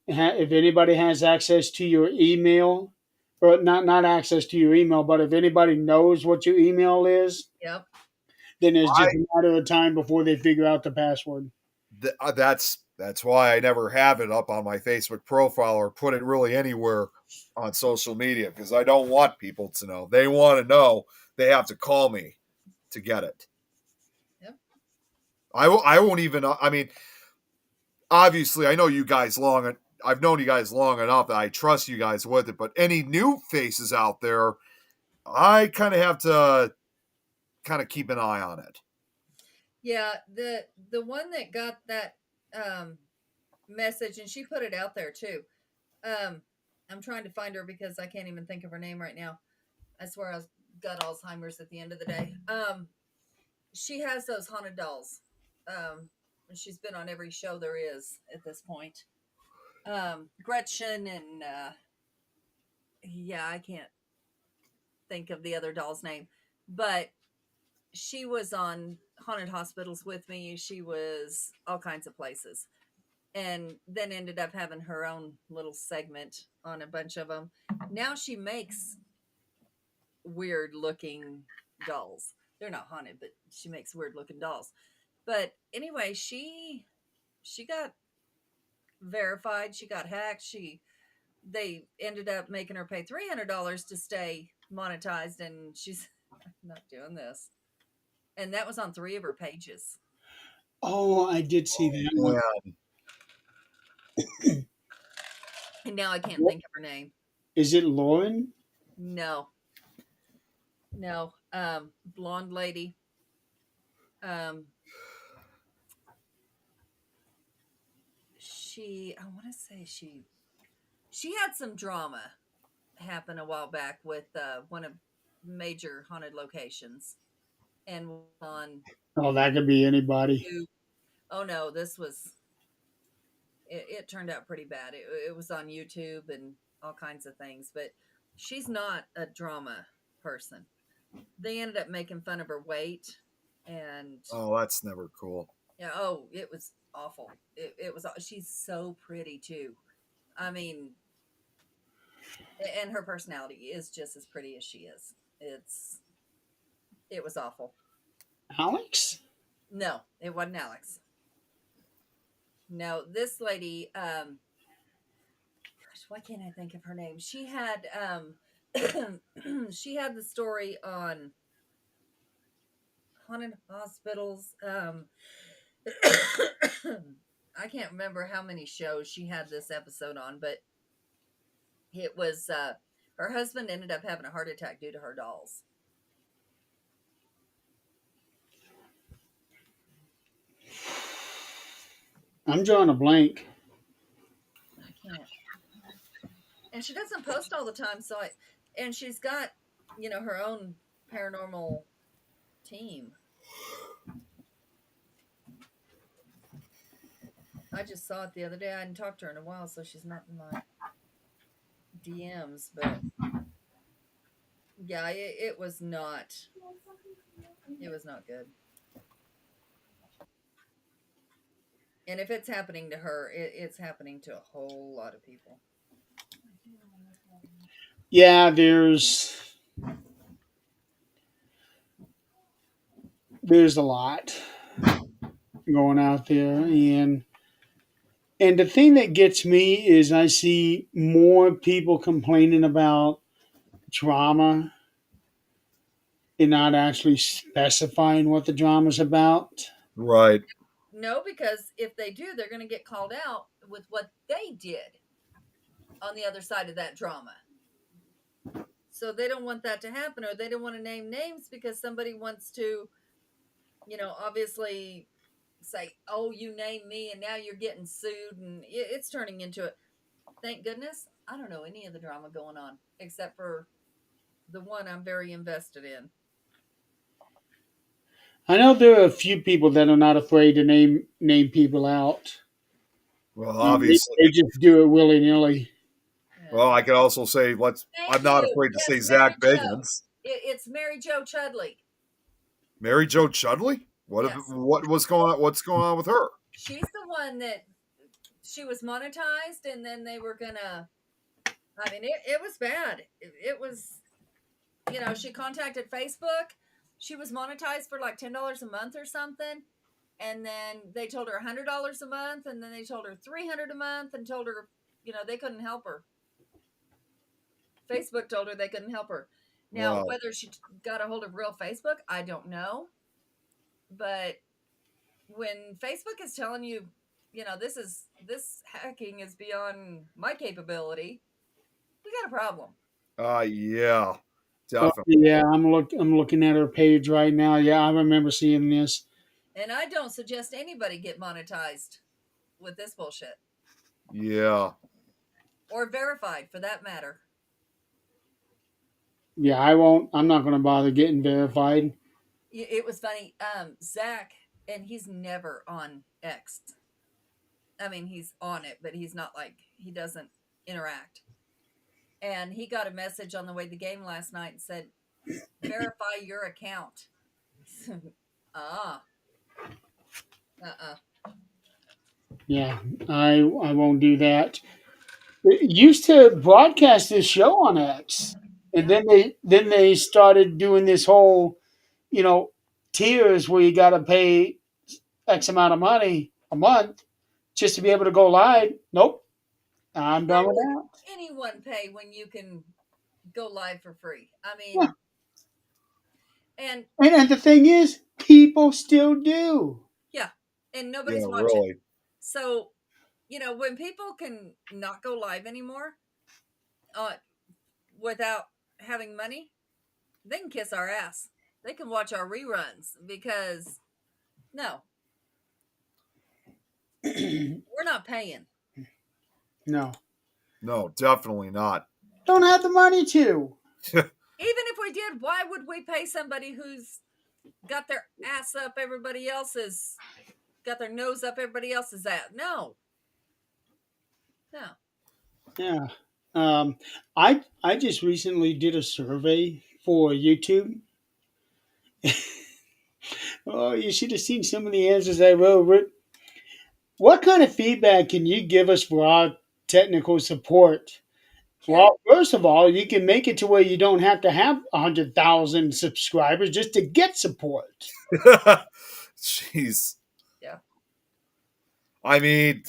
anybody has access to your email, or not access to your email, but if anybody knows what your email is, Yep. then it's I just a matter of time before they figure out the password. that's why I never have it up on my Facebook profile or put it really anywhere on social media because I don't want people to know. They want to know. They have to call me to get it. Yep. I won't even. I mean, obviously, I know you guys long. I've known you guys long enough that I trust you guys with it. But any new faces out there, I kind of have to kind of keep an eye on it. Yeah. The one that got that message, and she put it out there too. I'm trying to find her because I can't even think of her name right now. I swear I got Alzheimer's at the end of the day. She has those haunted dolls. And she's been on every show there is at this point. Gretchen and yeah, I can't think of the other doll's name, but she was on Haunted Hospitals with me. She was all kinds of places, and then ended up having her own little segment on a bunch of them. Now she makes weird looking dolls. They're not haunted, but she makes weird looking dolls. But anyway, she got verified. She got hacked. They ended up making her pay $300 to stay monetized, and she's not doing this. And that was on 3 of her pages. Oh, I did see that one. Yeah. And now I can't think of her name. Is it Lauren? No. No, blonde lady. Um, I want to say she had some drama happen a while back with one of major haunted locations and on Oh, that could be anybody. YouTube. Oh no, it turned out pretty bad. It was on YouTube and all kinds of things, but she's not a drama person. They ended up making fun of her weight, and Oh, that's never cool. yeah, oh, it was awful. It was. She's so pretty too. I mean, and her personality is just as pretty as she is. It was awful. Alex? No, it wasn't Alex. No, this lady. Gosh, why can't I think of her name? She had she had the story on haunted hospitals. I can't remember how many shows she had this episode on, but it was her husband ended up having a heart attack due to her dolls. I'm drawing a blank. I can't. And she doesn't post all the time, and she's got, her own paranormal team. I just saw it the other day. I hadn't talked to her in a while, so she's not in my DMs, but yeah, it was not good. And if it's happening to her, it's happening to a whole lot of people. Yeah, there's a lot going out there, and the thing that gets me is I see more people complaining about drama and not actually specifying what the drama's about. Right. No, because if they do, they're going to get called out with what they did on the other side of that drama. So they don't want that to happen, or they don't want to name names because somebody wants to, obviously say, "Oh, you named me, and now you're getting sued," and it's turning into it. Thank goodness, I don't know any of the drama going on except for the one I'm very invested in. I know there are a few people that are not afraid to name people out. Well, They, obviously. they just do it willy nilly. Well, Yeah. I could also say I'm Thank not you. afraid to say Yes, Mary Zach Jo. Bagans. It's Mary Jo Chudley. Mary Jo Chudley? Yes, What was going on? What's going on with her? she's the one that she was monetized, and then they were gonna. I mean, it was bad. It was, she contacted Facebook. She was monetized for like $10 a month or something, and then they told her $100 a month, and then they told her $300 a month, and told her, they couldn't help her. Facebook told her they couldn't help her. Now, Wow. whether she got a hold of real Facebook, I don't know. But when Facebook is telling you, this hacking is beyond my capability, we got a problem. Yeah, Oh, definitely. yeah, I'm looking at her page right now. Yeah, I remember seeing this. And I don't suggest anybody get monetized with this bullshit Yeah. or verified for that matter. Yeah, I won't. I'm not going to bother getting verified. It was funny. Zach, and he's never on X. I mean, he's on it, but he's not like, he doesn't interact. And he got a message on the way to the game last night and said, verify your account. ah, uh-uh. Yeah, I won't do that. It used to broadcast this show on X, and Yeah. then they started doing this whole, you know, tiers where you got to pay X amount of money a month just to be able to go live. Nope, I'm Why done with would that. anyone pay when you can go live for free? I Yeah, mean, and and the thing is, people still do. yeah, and Yeah, nobody's watching. really. So, when people can not go live anymore, uh, without having money, They can kiss our ass. They can watch our reruns because no, we're not paying. No, No, definitely not. don't have the money to. Even if we did, why would we pay somebody who's got their ass up everybody else's, got their nose up everybody else's ass? No. Yeah. I just recently did a survey for YouTube. Oh, you should have seen some of the answers I wrote. What kind of feedback can you give us for our technical support? Well, first of all, you can make it to where you don't have to have 100,000 subscribers just to get support. Jeez. Yeah. I mean,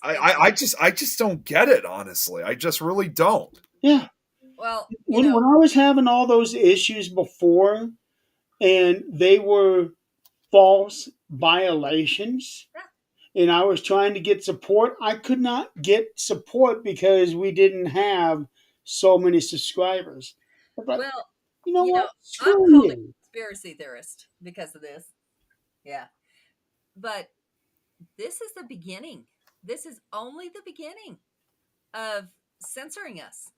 I just don't get it, honestly. I just really don't. Yeah. Well, When I was having all those issues before and they were false violations, and I was trying to get support, I could not get support because we didn't have so many subscribers. But well, you know what? I'm Screw called a you. conspiracy theorist because of this. Yeah. But this is the beginning. This is only the beginning of censoring us.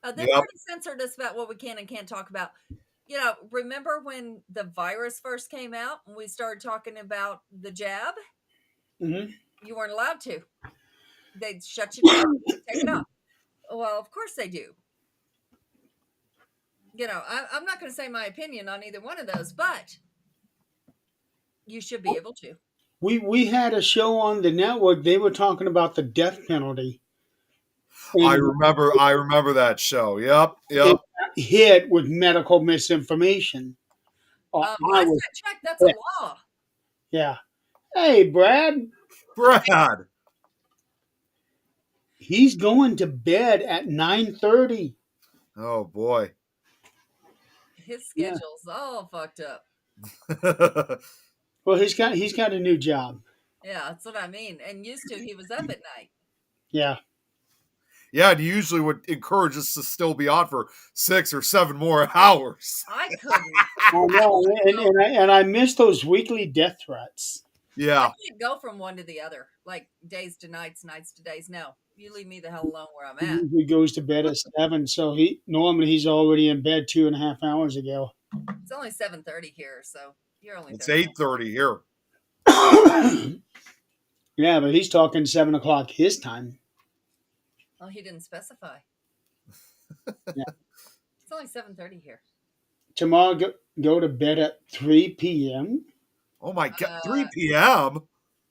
They've Yep. already censored us about what we can and can't talk about. Remember when the virus first came out and we started talking about the jab? Mhm. You weren't allowed to. They'd shut you down, take it off. Well, of course they do. I'm not going to say my opinion on either one of those, but you should be able to. We had a show on the network. They were talking about the death penalty. I And remember that show. Yep. it hit with medical misinformation. I Last was I checked, that's a pissed. law. Yeah. Hey, Brad. Brad. He's going to bed at 9:30. Oh boy. His Yeah. schedule's all fucked up. Well, he's got a new job. Yeah, that's what I mean. And used to, he was up at night. Yeah. Yeah, and he usually would encourage us to still be on for 6 or 7 more hours. I couldn't. I know, and I miss those weekly death threats. Yeah. I can't go from one to the other, like days to nights, nights to days. No, you leave me the hell alone where I'm at. He goes to bed at 7, so he's already in bed 2.5 hours ago. It's only 7:30 here, so you're only. It's 30 8:30 here. Yeah, but he's talking 7 o'clock his time. Oh, he didn't specify. Yeah. It's only 7:30 here. Tomorrow, go to bed at 3 p.m. Oh my god, 3 p.m.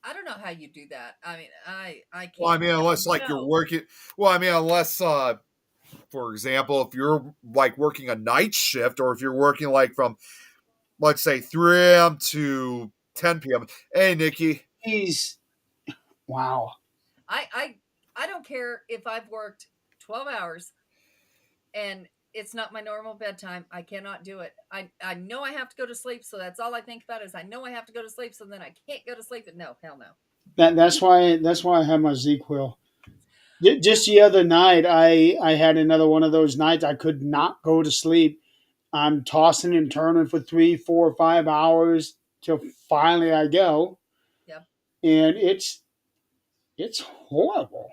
I don't know how you do that. I mean, I can't. Well, I mean, unless you're working. Well, I mean, unless, for example, if you're like working a night shift, or if you're working like from, let's say, 3 a.m. to 10 p.m. Hey, Nikki. Wow. I don't care if I've worked 12 hours and it's not my normal bedtime. I cannot do it. I know I have to go to sleep, so that's all I think about is I know I have to go to sleep, so then I can't go to sleep. And no, hell no. That's why I have my ZQL. Just the other night, I had another one of those nights I could not go to sleep. I'm tossing and turning for 3, 4, 5 hours till finally I go. Yep. And it's horrible.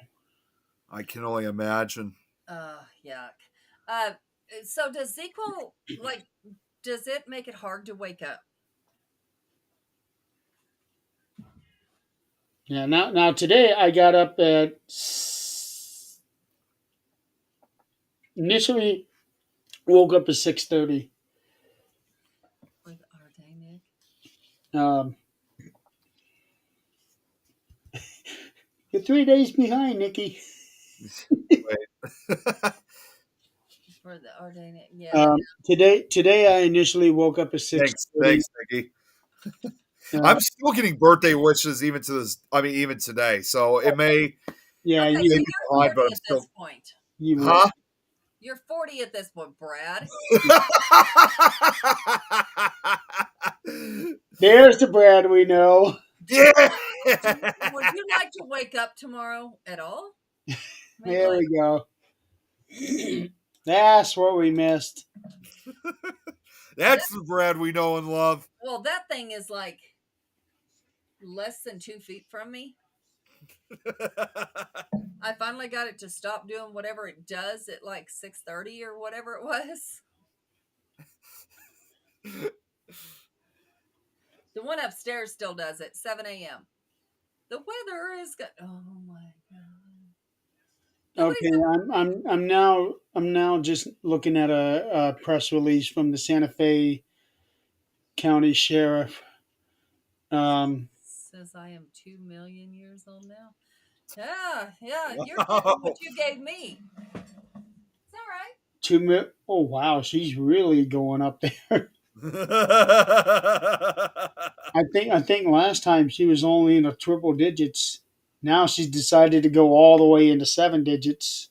I can only imagine. Yuck. So does ZQL, does it make it hard to wake up? Yeah. Now today I got up at initially woke up at 6:30. With our day, Nick? You're 3 days behind, Nikki. For the our day, Nick. Yeah. Today I initially woke up at 6:30. Thanks, Nikki. I'm still getting birthday wishes even today. So it may. Yeah, okay, you, so be you're behind, 40 but I'm at still- this point. you Huh? You're 40 at this point, Brad. There's the Brad we know. Yeah. Would you like to wake up tomorrow at all? There we go. That's what we missed. That's the Brad we know and love. Well, that thing is like less than 2 feet from me. I finally got it to stop doing whatever it does at like 6:30 or whatever it was. The one upstairs still does it, 7 a.m. The weather is good. Oh my god! Nobody's Okay, I'm now just looking at a press release from the Santa Fe County Sheriff. says I am 2 million years old now. Yeah, you're getting Wow. what you gave me. It's all right. Oh wow, she's really going up there. I think last time she was only in the triple digits. Now she's decided to go all the way into 7 digits.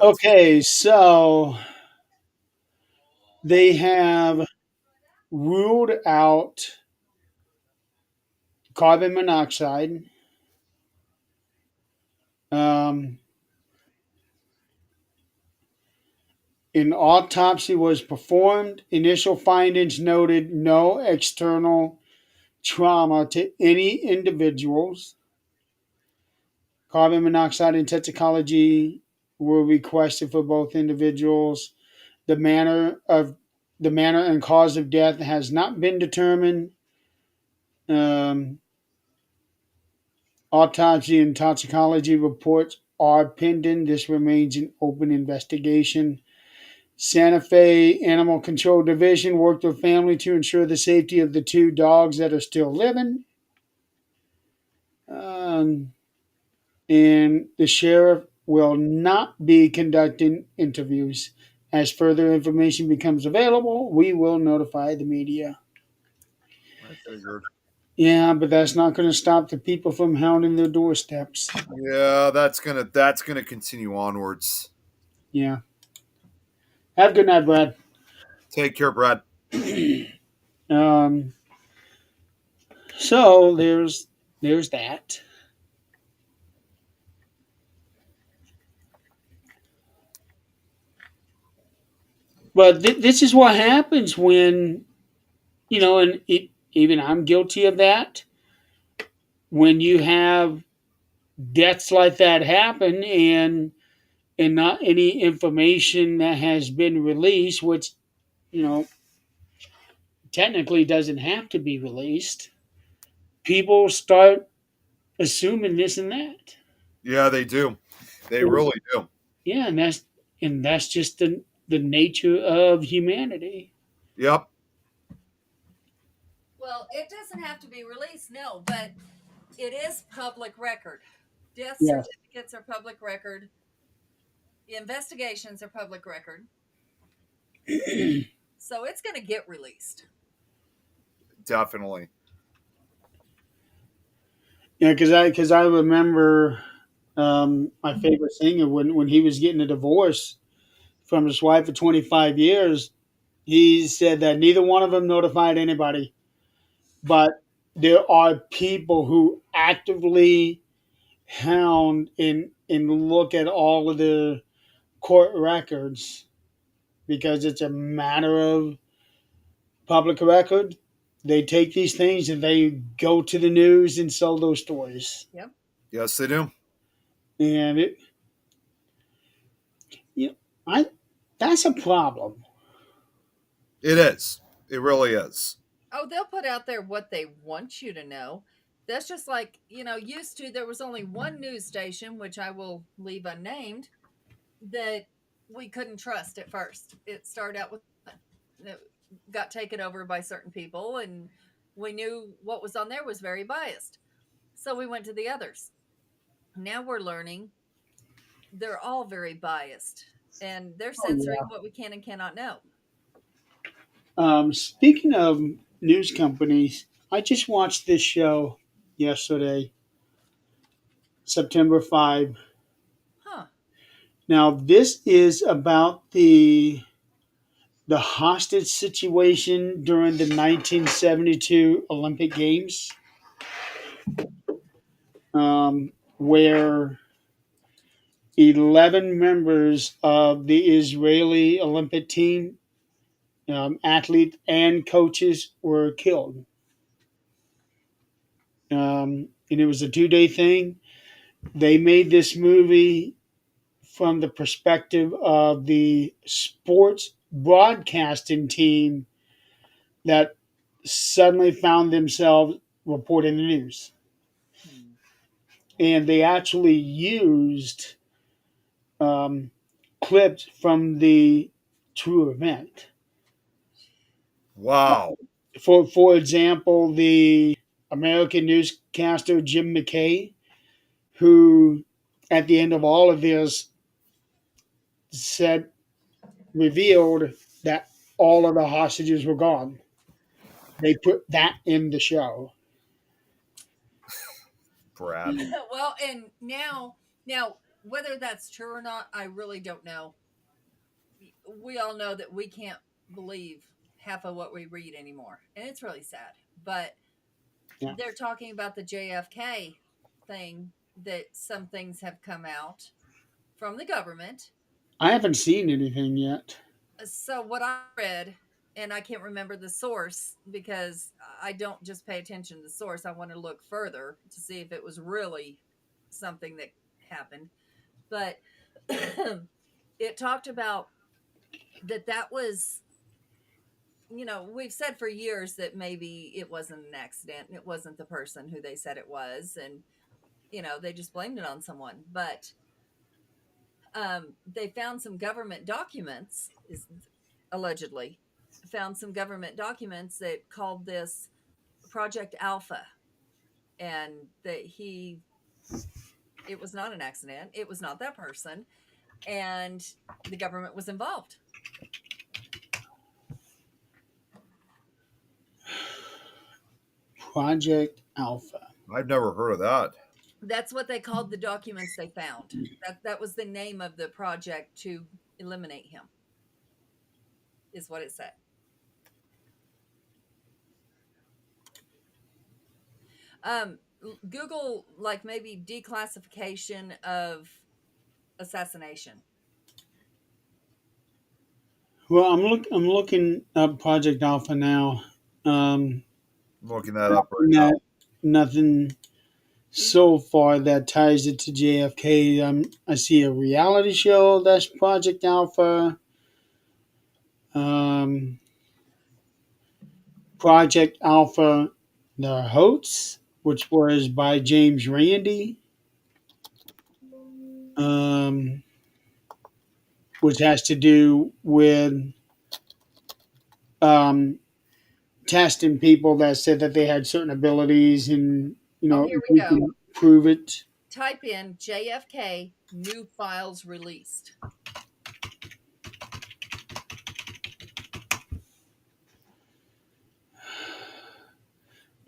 Okay, so they have ruled out carbon monoxide. Um, an autopsy was performed. Initial findings noted no external trauma to any individuals. Carbon monoxide and toxicology were requested for both individuals. The manner and cause of death has not been determined. Um, Autopsy and toxicology reports are pending. This remains an open investigation. Santa Fe Animal Control Division worked with family to ensure the safety of the 2 dogs that are still living. Um, and the sheriff will not be conducting interviews. As further information becomes available, we will notify the media. I figured. Yeah, but that's not going to stop the people from hounding their doorsteps. Yeah, that's gonna continue onwards. Yeah. Have a good night, Brad. Take care, Brad. um, so there's that. But this is what happens when and even I'm guilty of that. When you have deaths like that happen, and not any information that has been released, which you know technically doesn't have to be released, people start assuming this and that. Yeah, they do. They really do. Yeah, and that's just the nature of humanity. Yep. Well, it doesn't have to be released, no, but it is public record. Death Yes. certificates are public record. The investigations are public record. So it's going to get released. Definitely. Yeah, because I remember my favorite singer when he was getting a divorce from his wife for 25 years. He said that neither one of them notified anybody, but there are people who actively hound and look at all of the court records because it's a matter of public record. They take these things and they go to the news and sell those stories. Yep. Yes, they do. And I that's a problem. It is. It really is. Oh, they'll put out there what they want you to know. That's just like, used to there was only one news station, which I will leave unnamed, that we couldn't trust at first. It started out with it got taken over by certain people, and we knew what was on there was very biased. So we went to the others. Now we're learning they're all very biased, and they're censoring what we can and cannot know. Speaking of news companies, I just watched this show yesterday, September 5. Huh. Now this is about the hostage situation during the 1972 Olympic Games, where 11 members of the Israeli Olympic team, athletes and coaches, were killed. And it was a 2 day thing. They made this movie from the perspective of the sports broadcasting team that suddenly found themselves reporting the news. And they actually used um, clips from the true event. Wow. For example, the American newscaster Jim McKay, who at the end of all of this said revealed that all of the hostages were gone. They put that in the show. Brad. Well, and now whether that's true or not, I really don't know. We all know that we can't believe half of what we read anymore, and it's really sad. But Yeah. they're talking about the JFK thing, that some things have come out from the government. I haven't seen anything yet. So what I read, and I can't remember the source because I don't just pay attention to the source. I want to look further to see if it was really something that happened. But it talked about that was, we've said for years that maybe it wasn't an accident and it wasn't the person who they said it was, and they just blamed it on someone. But they found some government documents, is allegedly found some government documents that called this Project Alpha, and that it was not an accident, it was not that person, and the government was involved. Project Alpha. I've never heard of that. That's what they called the documents they found. That was the name of the project to eliminate him, is what it said. Google, like, maybe declassification of assassination. Well, I'm looking up Project Alpha now. I'm looking that up right now. Nothing so far that ties it to JFK. I see a reality show that's Project Alpha. Project Alpha, the Hoax, which was by James Randi, which has to do with um, testing people that said that they had certain abilities, and Here if we we go. can prove it. Type in JFK new files released.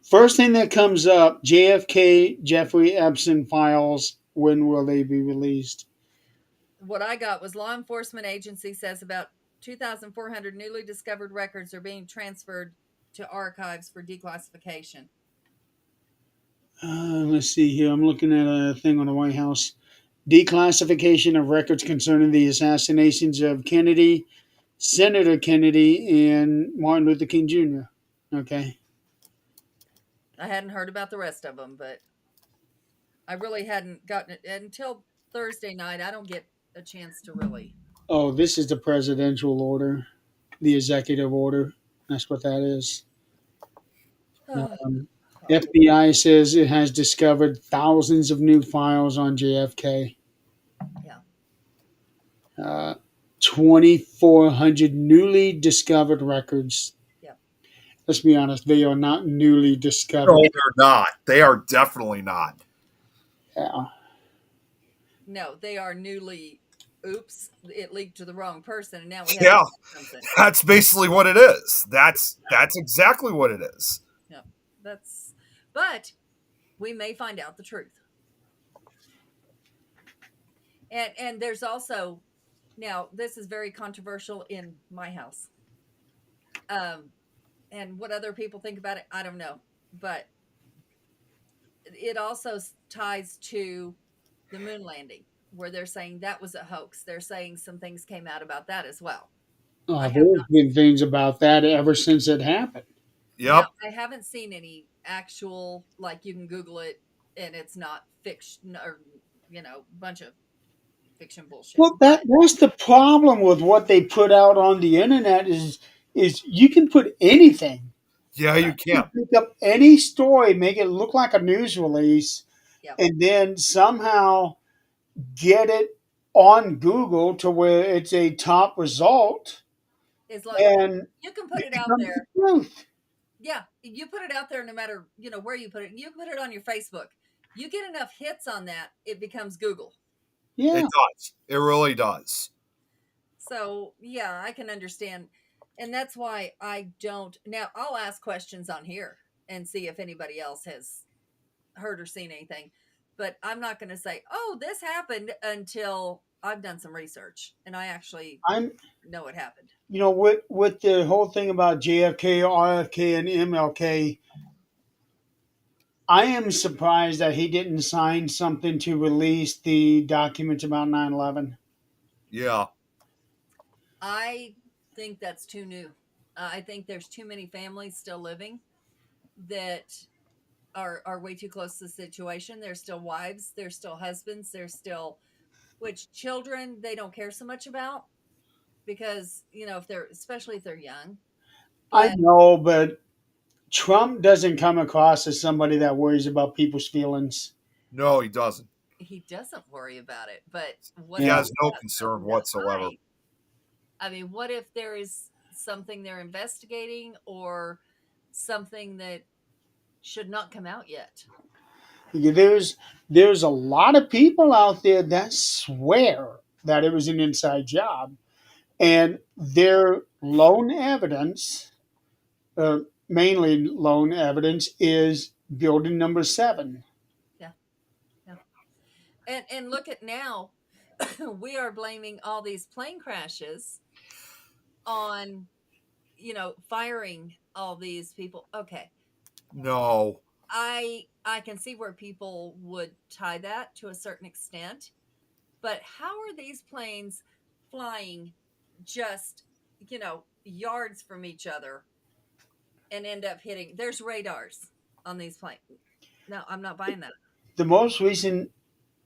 First thing that comes up: JFK Jeffrey Epstein files. When will they be released? What I got was law enforcement agency says about 2,400 newly discovered records are being transferred to archives for declassification. Let's see here. I'm looking at a thing on the White House. Declassification of records concerning the assassinations of Kennedy, Senator Kennedy, and Martin Luther King Jr. Okay. I hadn't heard about the rest of them, but I really hadn't gotten it until Thursday night. I don't get a chance to really. Oh, this is the presidential order, the executive order. That's what that is. FBI says it has discovered thousands of new files on JFK. Yeah. 2,400 newly discovered records. Yeah. Let's be honest, they are not newly discovered. No, they're not. They are definitely not. Yeah. No, they are newly. Oops, it leaked to the wrong person, and now we have Yeah, something. that's basically what it is. That's exactly what it is. Yeah, but we may find out the truth. And there's also, now this is very controversial in my house. And what other people think about it, I don't know, but it also ties to the moon landing. where they're saying that was a hoax. They're saying some things came out about that as well. I have There's not. been things about that ever since it happened. Now, Yep. I haven't seen any actual, like you can Google it and it's not fiction or, bunch of fiction bullshit. Well, But that's the problem with what they put out on the internet is you can put anything. Yeah, right, you You can. can pick up any story, make it look like a news release, yeah, and then somehow get it on Google to where it's a top result, it's like and you can put it it out becomes the there. truth. Yeah, you put it out there no matter, where you put it. You put it on your Facebook. You get enough hits on that, it becomes Google. Yeah, It does. It really does. So, yeah, I can understand. And that's why I don't. Now, I'll ask questions on here and see if anybody else has heard or seen anything. But I'm not going to say, oh, this happened until I've done some research and I actually I'm. know it happened. With the whole thing about JFK, RFK, and MLK, I am surprised that he didn't sign something to release the documents about 9/11. Yeah. I think that's too new. I think there's too many families still living that are way too close to the situation. There's still wives, there's still husbands, there's still which children they don't care so much about because if they're especially if they're young. I But know, but Trump doesn't come across as somebody that worries about people's feelings. No, he doesn't. he doesn't worry about it. But what He if Yeah, has he's no got concern something to whatsoever. hide? I mean, what if there is something they're investigating or something that should not come out yet? there's a lot of people out there that swear that it was an inside job, and their lone evidence, uh, mainly lone evidence, is building number 7. Yeah, yeah. And look at now, we are blaming all these plane crashes on firing all these people. Okay, No. I can see where people would tie that to a certain extent, but how are these planes flying just yards from each other and end up hitting? There's radars on these planes. No, I'm not buying that. The most recent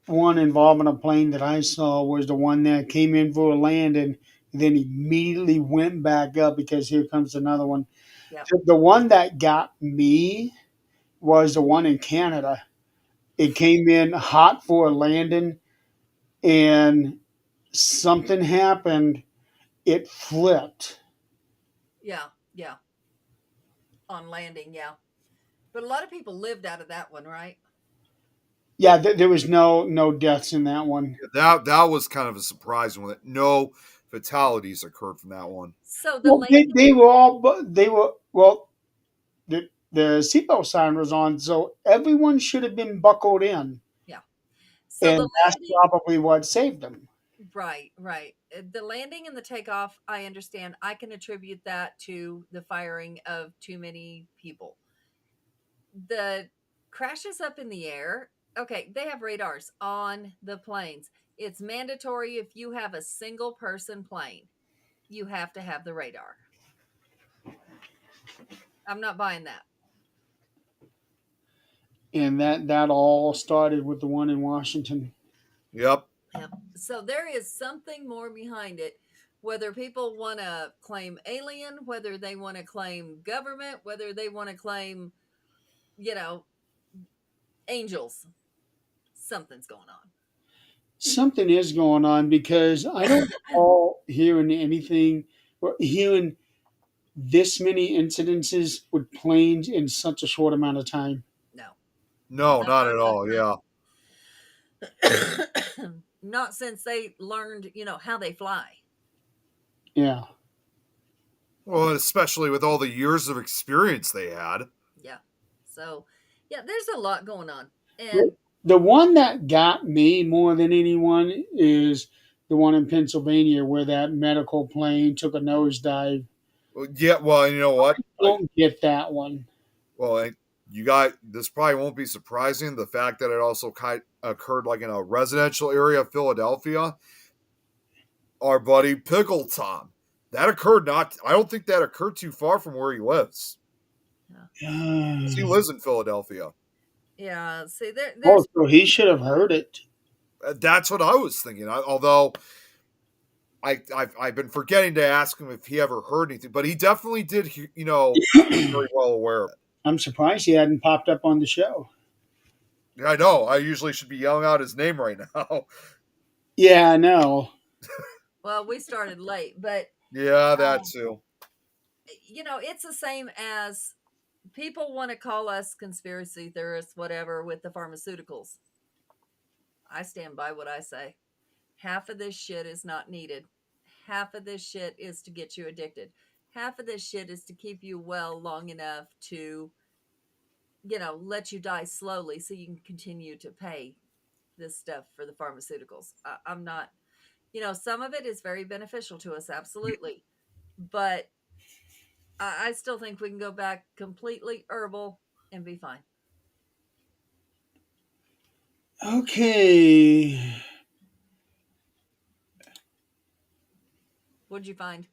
one involving a plane that I saw was the one that came in for a land and then immediately went back up because here comes another one. Yep. The one that got me was the one in Canada. It came in hot for a landing and something happened. It flipped. Yeah, yeah, on landing, yeah. But a lot of people lived out of that one, right? Yeah, there was no deaths in that one. That was kind of a surprising one. That no fatalities occurred from that one. So the Well, landing, they were all, they were, well, the seatbelt sign was on, so everyone should have been buckled in, yeah. So the and that's landing, probably what saved them. right, right. The landing and the takeoff, I understand. I can attribute that to the firing of too many people. The crashes up in the air, okay, they have radars on the planes. It's mandatory if you have a single person plane, you have to have the radar. I'm not buying that. And that all started with the one in Washington. Yep. Yep. So there is something more behind it. Whether people want to claim alien, whether they want to claim government, whether they want to claim, you know, angels, something's going on. Something is going on because I don't recall hearing anything or hearing this many incidences with planes in such a short amount of time. No, No, not not for at a long all. Yeah. time. Not since they learned, how they fly. Yeah. Well, especially with all the years of experience they had. Yeah. So, yeah, there's a lot going on. The And the one that got me more than anyone is the one in Pennsylvania where that medical plane took a nosedive. Well, yeah. Well, you know what? I don't get that one. Well, You got this probably won't be surprising. The fact that it also occurred like in a residential area of Philadelphia. Our buddy Pickle Tom. That occurred not. I don't think that occurred too far from where he lives. He lives in Philadelphia. Yeah. See, there's Oh, so he should have heard it. That's what I was thinking. Although I've been forgetting to ask him if he ever heard anything, but he definitely did. Very well aware of it. I'm surprised he hadn't popped up on the show. Yeah, I know. I usually should be yelling out his name right now. Yeah, I know. well, we started late, but Yeah, that too. it's the same as people want to call us conspiracy theorists, whatever, with the pharmaceuticals. I stand by what I say. Half of this shit is not needed. Half of this shit is to get you addicted. Half of this shit is to keep you well long enough to, let you die slowly so you can continue to pay this stuff for the pharmaceuticals. I'm not, some of it is very beneficial to us, absolutely. But I still think we can go back completely herbal and be fine. Okay. What'd you find?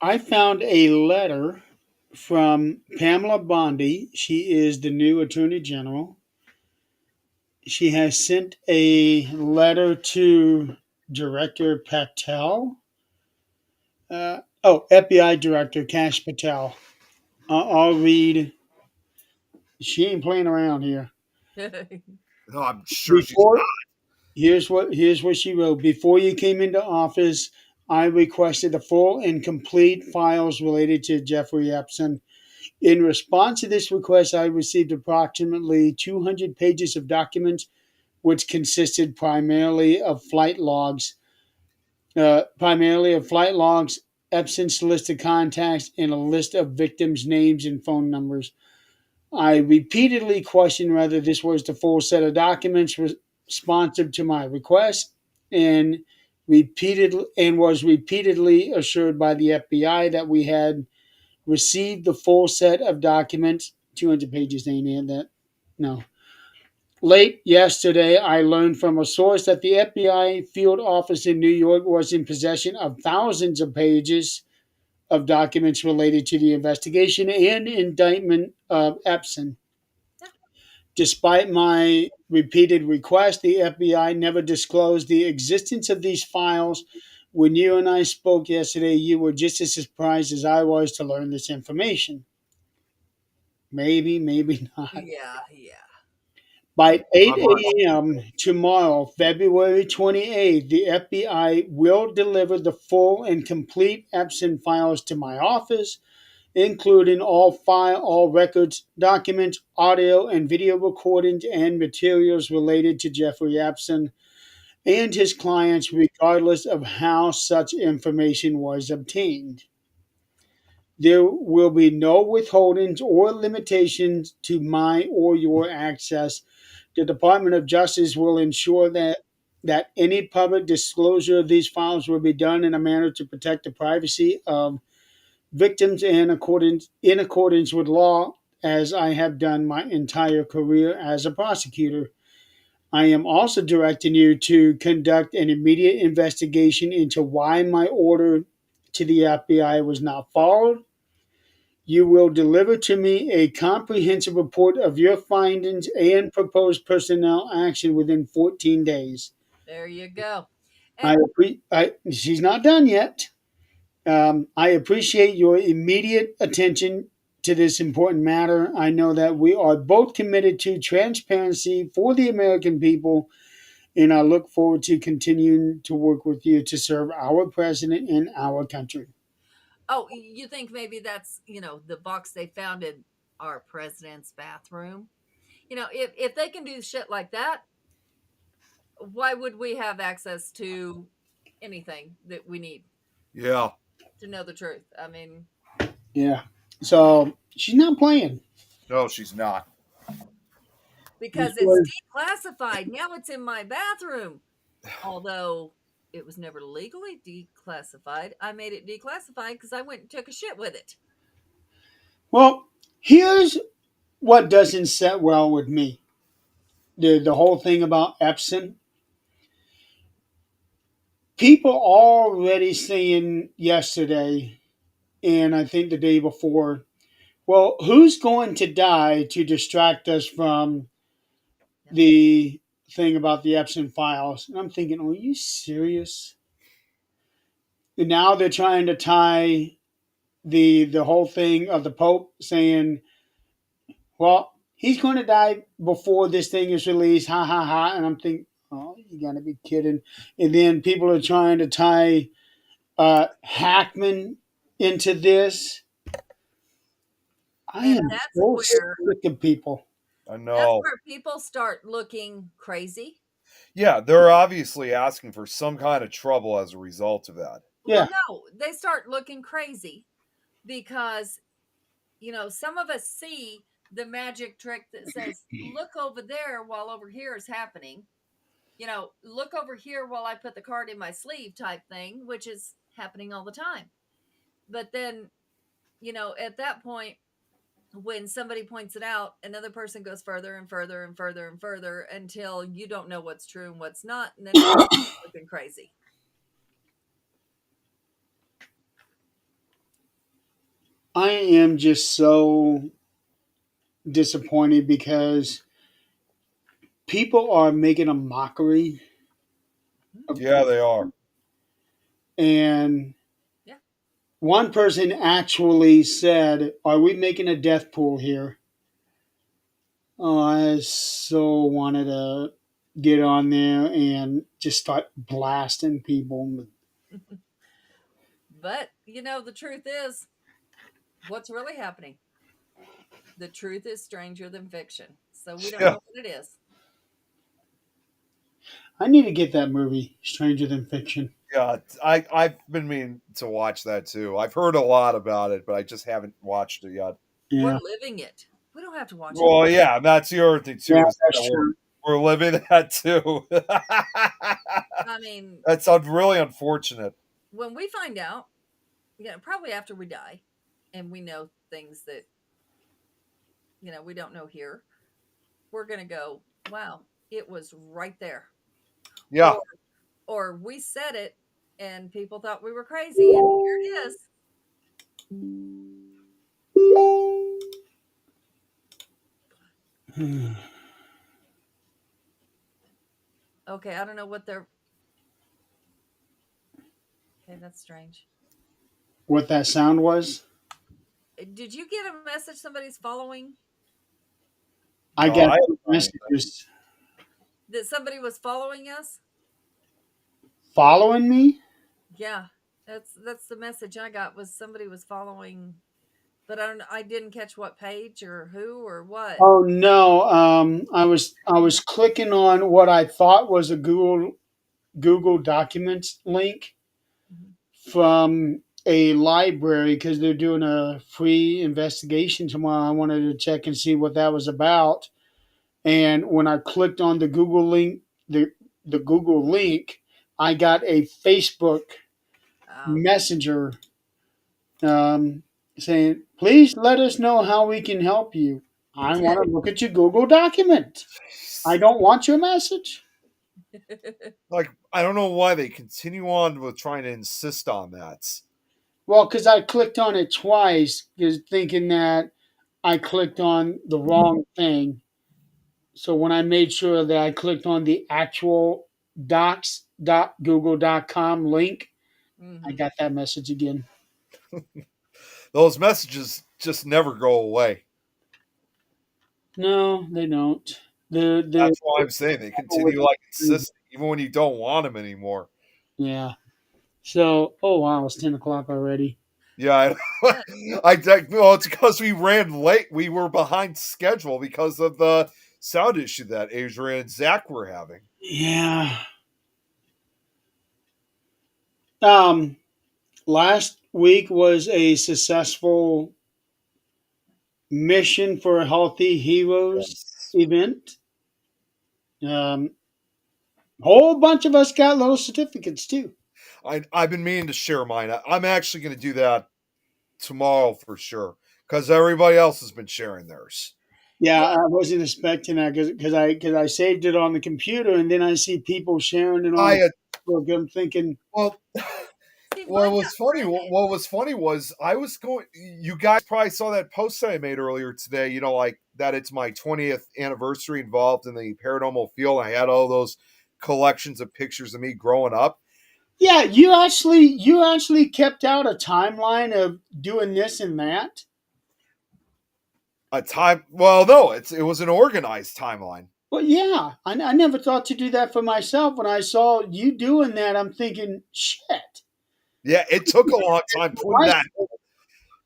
I found a letter from Pamela Bondi. She is the new Attorney General. She has sent a letter to Director Patel. FBI Director Kash Patel. I'll read. She ain't playing around here. No, I'm sure she's Before not. here's what she wrote. Before you came into office, I requested the full and complete files related to Jeffrey Epstein. In response to this request, I received approximately 200 pages of documents, which consisted primarily of flight logs, Epstein's list of contacts, and a list of victims' names and phone numbers. I repeatedly questioned whether this was the full set of documents responsive to my request, and was repeatedly assured by the FBI that we had received the full set of documents. 200 pages ain't in that. No. Late yesterday, I learned from a source that the FBI field office in New York was in possession of thousands of pages of documents related to the investigation and indictment of Epstein. Despite my repeated request, the FBI never disclosed the existence of these files. When you and I spoke yesterday, you were just as surprised as I was to learn this information. Maybe, maybe not. Yeah. By 8 a.m. tomorrow, February 28th, the FBI will deliver the full and complete Epstein files to my office, including all records, documents, audio and video recordings, and materials related to Jeffrey Epstein and his clients, regardless of how such information was obtained. There will be no withholdings or limitations to my or your access. The Department of Justice will ensure that any public disclosure of these files will be done in a manner to protect the privacy of victims and in accordance with law, as I have done my entire career as a prosecutor. I am also directing you to conduct an immediate investigation into why my order to the FBI was not followed. You will deliver to me a comprehensive report of your findings and proposed personnel action within 14 days. There you go. She's not done yet. I appreciate your immediate attention to this important matter. I know that we are both committed to transparency for the American people, and I look forward to continuing to work with you to serve our president and our country. Oh, you think maybe that's, the box they found in our president's bathroom? If they can do shit like that, why would we have access to anything that we need Yeah. to know the truth? I mean, Yeah. So she's not playing. No, she's not. because it's declassified. Now it's in my bathroom. Although it was never legally declassified, I made it declassified because I went and took a shit with it. Well, here's what doesn't set well with me, the whole thing about Epson. People already saying yesterday, and I think the day before, well, who's going to die to distract us from the thing about the Epson files? And I'm thinking, are you serious? And now they're trying to tie the whole thing of the Pope saying, well, he's going to die before this thing is released. Ha ha ha! And I'm thinking, oh, you gotta be kidding! And then people are trying to tie Hackman into this. I And am that's so where sick of people. I that's know. where people start looking crazy. Yeah, they're obviously asking for some kind of trouble as a result of that. Yeah, Well, no, they start looking crazy because some of us see the magic trick that says, look over there while over here is happening. Look over here while I put the card in my sleeve type thing, which is happening all the time. But then, at that point, when somebody points it out, another person goes further and further and further and further until you don't know what's true and what's not. And then everybody's looking crazy. I am just so disappointed because people are making a mockery of Yeah, they are. and Yeah. one person actually said, are we making a death pool here? Oh, I so wanted to get on there and just start blasting people. But, the truth is, what's really happening? The truth is stranger than fiction. So we don't Yeah. know what it is. I need to get that movie, Stranger Than Fiction. Yeah, I've been meaning to watch that too. I've heard a lot about it, but I just haven't watched it yet. We're Yeah, living it. We don't have to watch it. Well, yeah, that's the other thing yeah, too, is that that's true. we're living that too. I mean, That's really unfortunate. when we find out, probably after we die, and we know things that we don't know here, we're gonna go, wow, it was right there. Yeah. Or we said it and people thought we were crazy, and here it is. Okay, I don't know what they're. Okay, that's strange. What that sound was? Did you get a message somebody's following? I No, got I haven't done messages That somebody was following us? following me. Yeah, that's the message I got, was somebody was following, but I didn't catch what page or who or what. Oh no, I was clicking on what I thought was a Google Documents link Mhm. from a library because they're doing a free investigation tomorrow. I wanted to check and see what that was about. And when I clicked on the Google link, I got a Facebook Oh, Messenger saying, "Please let us know how we can help you. I want to look at your Google document. I don't want your message." Like, I don't know why they continue on with trying to insist on that. Well, because I clicked on it twice, because thinking that I clicked on the wrong thing. So when I made sure that I clicked on the actual docs.google.com link, I hmm got that message again. Those messages just never go away. No, they don't. The That's why I'm saying they continue like insisting, even when you don't want them anymore. yeah. So, oh wow, it's 10 o'clock already. Yeah, Yeah. well, it's because we ran late. We were behind schedule because of the sound issue that Adrian and Zach were having. Yeah. Um, Last week was a successful Mission for Healthy Heroes Yes. event. Um, Whole bunch of us got little certificates too. I've been meaning to share mine. I'm actually going to do that tomorrow for sure because everybody else has been sharing theirs. Yeah, Well, I wasn't expecting that because I saved it on the computer and then I see people sharing it I on Facebook. I'm thinking, well, see, Well, mine it was got funny. printed. What was funny was I was going. You guys probably saw that post that I made earlier today. You know, like that it's my 20th anniversary involved in the paranormal field. I had all those collections of pictures of me growing up. yeah, you actually kept out a timeline of doing this and that. A time. Well, no, it was an organized timeline. Well, yeah, I never thought to do that for myself. When I saw you doing that, I'm thinking, shit. Yeah, it took a long time putting Right. that.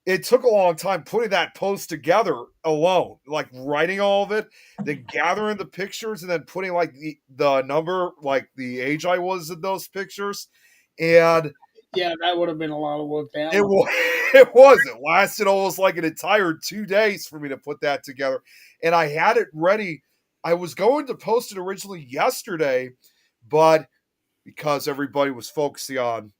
It took a long time putting that post together alone, like writing all of it, then gathering the pictures, and then putting like the number, like the age I was in those pictures, and Yeah, that would have been a lot of work. That it one. was. It was. It lasted almost like an entire 2 days for me to put that together, and I had it ready. I was going to post it originally yesterday, but because everybody was focusing on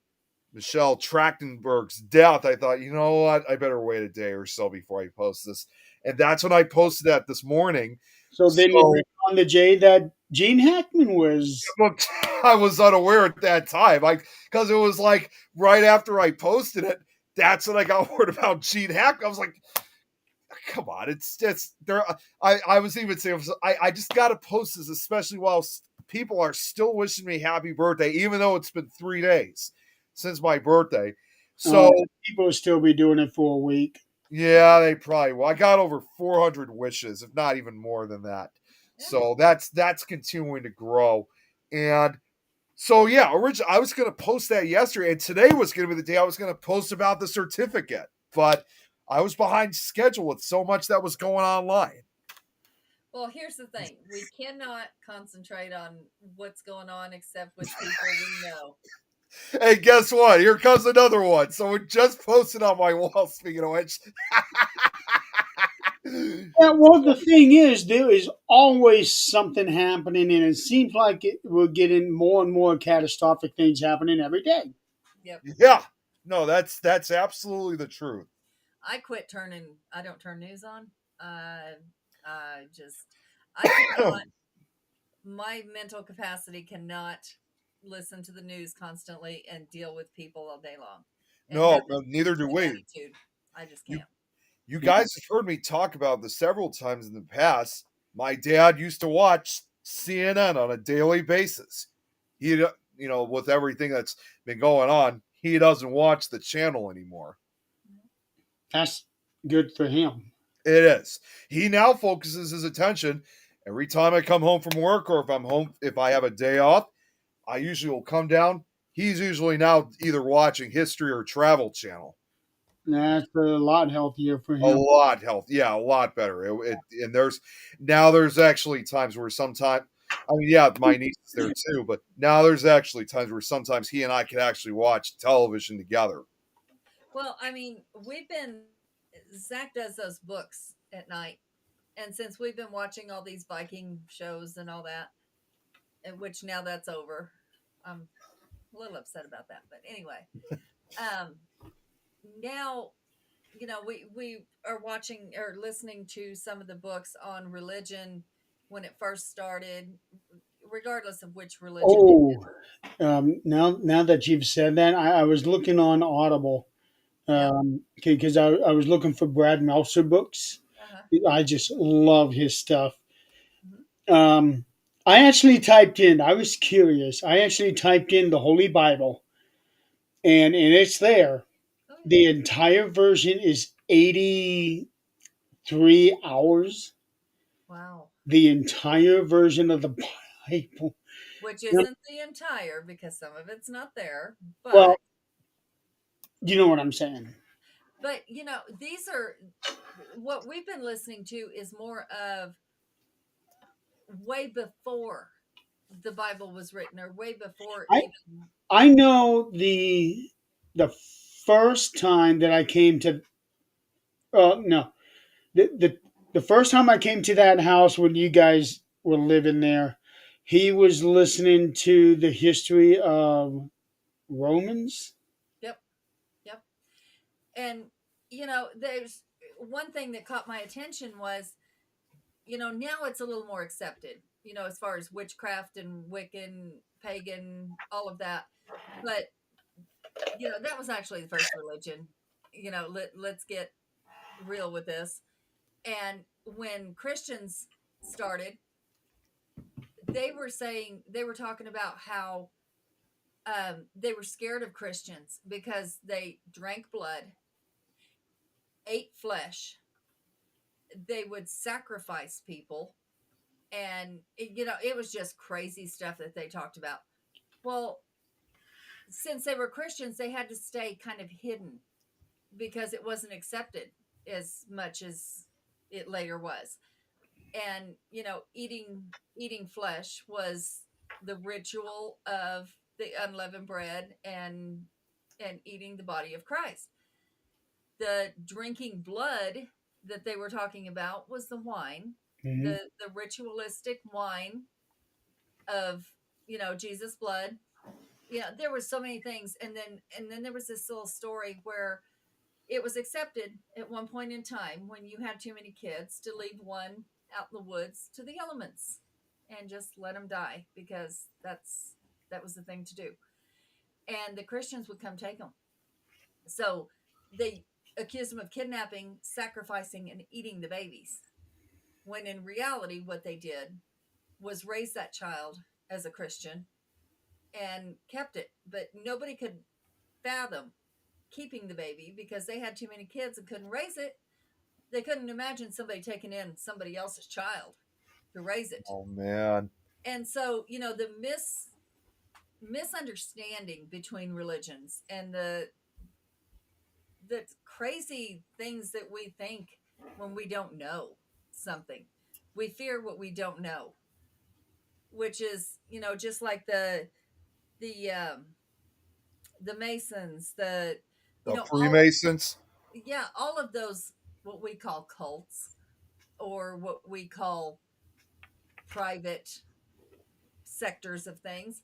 Michelle Trachtenberg's death, I thought, you know what, I better wait a day or so before I post this, and that's when I posted that this morning. So then you So bring on the J that Gene Hackman was. look, I was unaware at that time, like because it was like right after I posted it. That's when I got word about Gene Hackman. I was like, come on, it's just there. I was even saying, I just got to post this, especially while people are still wishing me happy birthday, even though it's been 3 days since my birthday. Uh, So People will still be doing it for a week. yeah, they probably will. I got over 400 wishes, if not even more than that. Yeah. So that's continuing to grow. And so yeah, originally I was going to post that yesterday, and today was going to be the day I was going to post about the certificate, but I was behind schedule with so much that was going online. Well, here's the thing: we cannot concentrate on what's going on except with people we know. Hey, guess what? Here comes another one. So it just posted on my wall. Speaking of which, Yeah, well, the thing is, there is always something happening, and it seems like we're getting more and more catastrophic things happening every day. Yep. yeah, no, that's absolutely the truth. I quit turning. I don't turn news on. I just. I cannot. My mental capacity cannot listen to the news constantly and deal with people all day long and have No, the no, neither do same we. attitude. I just You can't. you Yeah. guys have heard me talk about this several times in the past. My dad used to watch CNN on a daily basis. He, with everything that's been going on, he doesn't watch the channel anymore. That's good for him. It is. He now focuses his attention every time I come home from work, or if I have a day off, I usually will come down. He's usually now either watching History or Travel Channel. That's a lot healthier for A him. lot healthy, yeah, a lot better. And there's actually times where sometimes, I mean, yeah, my niece is there too, but now there's actually times where sometimes he and I can actually watch television together. Well, I mean, we've been. Zach does those books at night, and since we've been watching all these Viking shows and all that, and which now that's over, I'm a little upset about that. But anyway, um, now we are watching or listening to some of the books on religion when it first started, regardless of which religion it Oh, is. now that you've said that, I was looking on Audible Yep. because I was looking for Brad Meltzer books. Uh-huh. I just love his stuff. Hmm. Um, I actually typed in. I was curious. I actually typed in the Holy Bible, and it's there. Oh yeah. The entire version is 83 hours. Wow. The entire version of the Bible. Which Now, isn't the entire because some of it's not there, well, but you know what I'm saying. these are what we've been listening to is more of way before the Bible was written or way before I even. I know the first time that I came to. No, the first time I came to that house when you guys were living there, he was listening to the history of Romans. Yep. Yep. And there's one thing that caught my attention was now it's a little more accepted, as far as witchcraft and Wiccan, pagan, all of that. But, that was actually the first religion. Let's get real with this. And when Christians started, they were talking about how they were scared of Christians because they drank blood, ate flesh, they would sacrifice people, and it was just crazy stuff that they talked about. Well, since they were Christians, they had to stay kind of hidden because it wasn't accepted as much as it later was. And eating flesh was the ritual of the unleavened bread and eating the body of Christ. The drinking blood that they were talking about was the wine, Mhm. the ritualistic wine of Jesus' blood. There were so many things, and then there was this little story where it was accepted at one point in time when you had too many kids to leave one out in the woods to the elements and just let them die because that was the thing to do. And the Christians would come take them. So they accused them of kidnapping, sacrificing, and eating the babies. When in reality, what they did was raise that child as a Christian and kept it. But nobody could fathom keeping the baby because they had too many kids and couldn't raise it. They couldn't imagine somebody taking in somebody else's child to raise it. Oh man. And so, the misunderstanding between religions and the crazy things that we think when we don't know something. We fear what we don't know, which is, just like the the Masons, The all of, Freemasons. yeah, all of those what we call cults or what we call private sectors of things.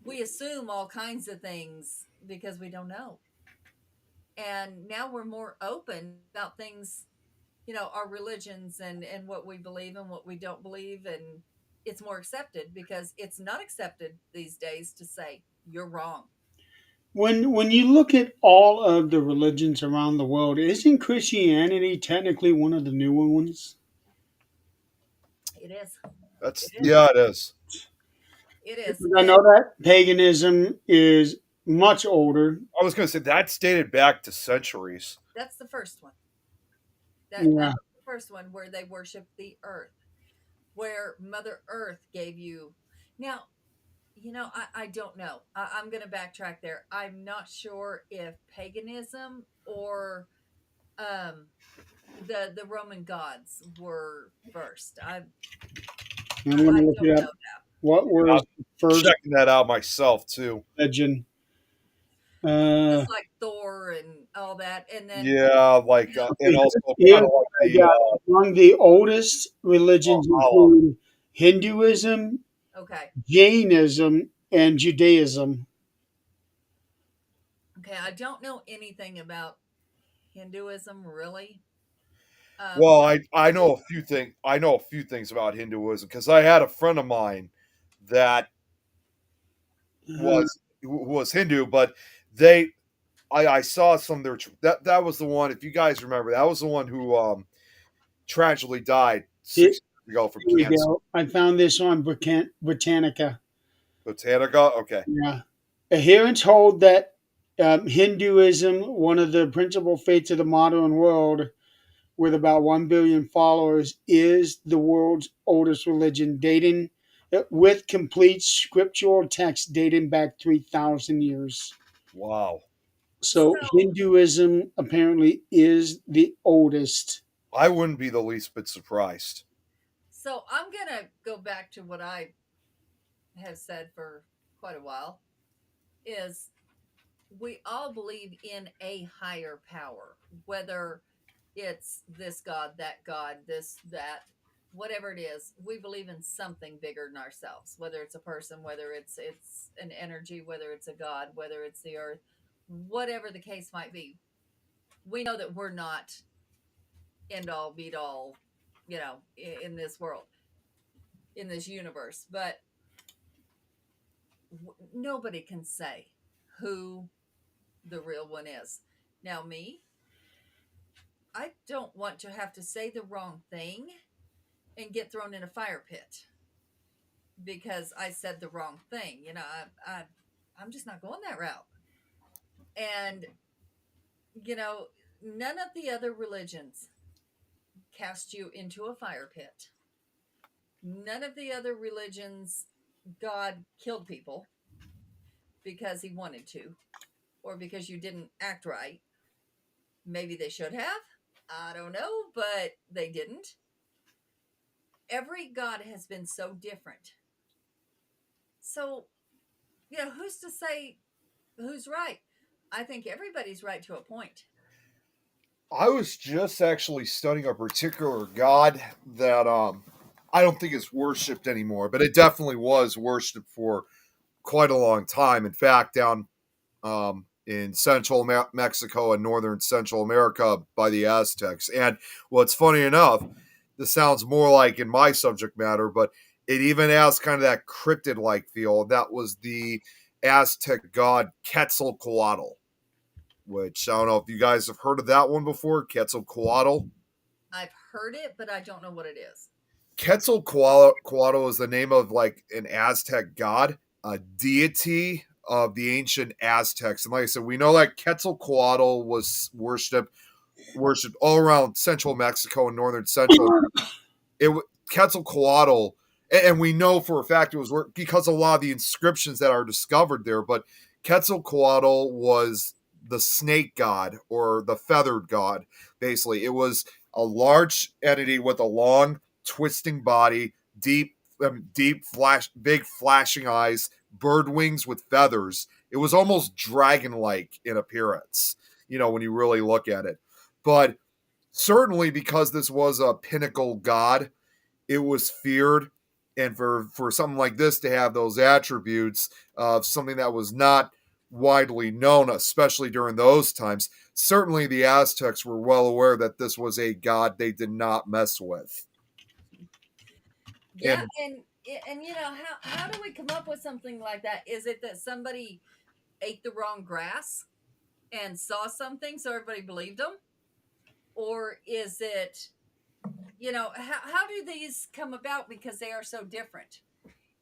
We assume all kinds of things because we don't know. And now we're more open about things, our religions and what we believe and what we don't believe. And it's more accepted because it's not accepted these days to say you're wrong. When you look at all of the religions around the world, isn't Christianity technically one of the newer ones? It is. That's It is. yeah, it is. It is. I know that paganism is much older. I was going to say that's dated back to centuries. That's the first one. That Yeah. was the first one where they worship the earth, where Mother Earth gave you. Now, I don't know. I'm going to backtrack there. I'm not sure if paganism or um, the Roman gods were first. I'm going I to look don't it know up. that. What was the first Checking that out myself too. legend? Just like Thor and all that, and then Yeah, like and also Here kind of like I the got among the oldest religions Valhalla. include Hinduism, okay, Jainism, and Judaism. okay. I don't know anything about Hinduism really. Well, But I know a few things. I know a few things about Hinduism because I had a friend of mine that Uh, was Hindu, but they I saw some of their that was the one. If you guys remember, that was the one who tragically died here, 6 years ago from here we cancer. go. I found this on Britannica. Botanica. Okay. Yeah. Adherents hold that Hinduism, one of the principal faiths of the modern world, with about 1 billion followers, is the world's oldest religion, dating with complete scriptural text dating back 3,000 years. Wow. So so Hinduism apparently is the oldest. I wouldn't be the least bit surprised. so I'm gonna go back to what I have said for quite a while. Is we all believe in a higher power, whether it's this God, this, that, whatever it is, we believe in something bigger than ourselves, whether it's a person, whether it's an energy, whether it's a God, whether it's the earth, whatever the case might be. We know that we're not end all, beat all, in this world, in this universe. But nobody can say who the real one is. Now, me, I don't want to have to say the wrong thing and get thrown in a fire pit because I said the wrong thing. I'm just not going that route. And none of the other religions cast you into a fire pit. None of the other religions, God killed people because he wanted to, or because you didn't act right. Maybe they should have. I don't know, but they didn't. Every God has been so different. So, who's to say who's right? I think everybody's right to a point. I was just actually studying a particular god that I don't think is worshipped anymore, but it definitely was worshipped for quite a long time. In fact, down in Central Mexico and Northern Central America by the Aztecs. And what's funny enough, this sounds more like in my subject matter, but it even has kind of that cryptid-like feel. That was the Aztec god Quetzalcoatl, which I don't know if you guys have heard of that one before, Quetzalcoatl. I've heard it, but I don't know what it is. Quetzalcoatl is the name of like an Aztec god, a deity of the ancient Aztecs. And like I said, we know that Quetzalcoatl was worshipped all around central Mexico and northern central. Quetzalcoatl, and we know for a fact it was because of a lot of the inscriptions that are discovered there, but Quetzalcoatl was the snake god or the feathered god. Basically, it was a large entity with a long, twisting body, big flashing eyes, bird wings with feathers. It was almost dragon-like in appearance, when you really look at it. But certainly because this was a pinnacle god, it was feared. And for something like this to have those attributes of something that was not widely known, especially during those times, certainly the Aztecs were well aware that this was a god they did not mess with. Yeah, and how do we come up with something like that? Is it that somebody ate the wrong grass and saw something so everybody believed them? Or is it, how do these come about because they are so different?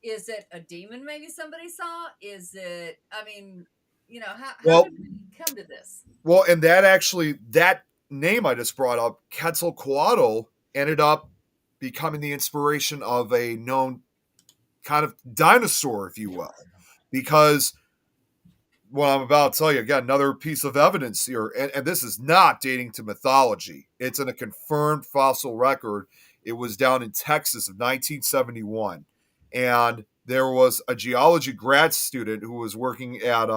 Is it a demon maybe somebody saw? Is it, how did we come to this? Well, and that name I just brought up, Quetzalcoatl, ended up becoming the inspiration of a known kind of dinosaur, if you will, because what I'm about to tell you, again, another piece of evidence here, and this is not dating to mythology. It's in a confirmed fossil record. It was down in Texas of 1971, and there was a geology grad student who was working at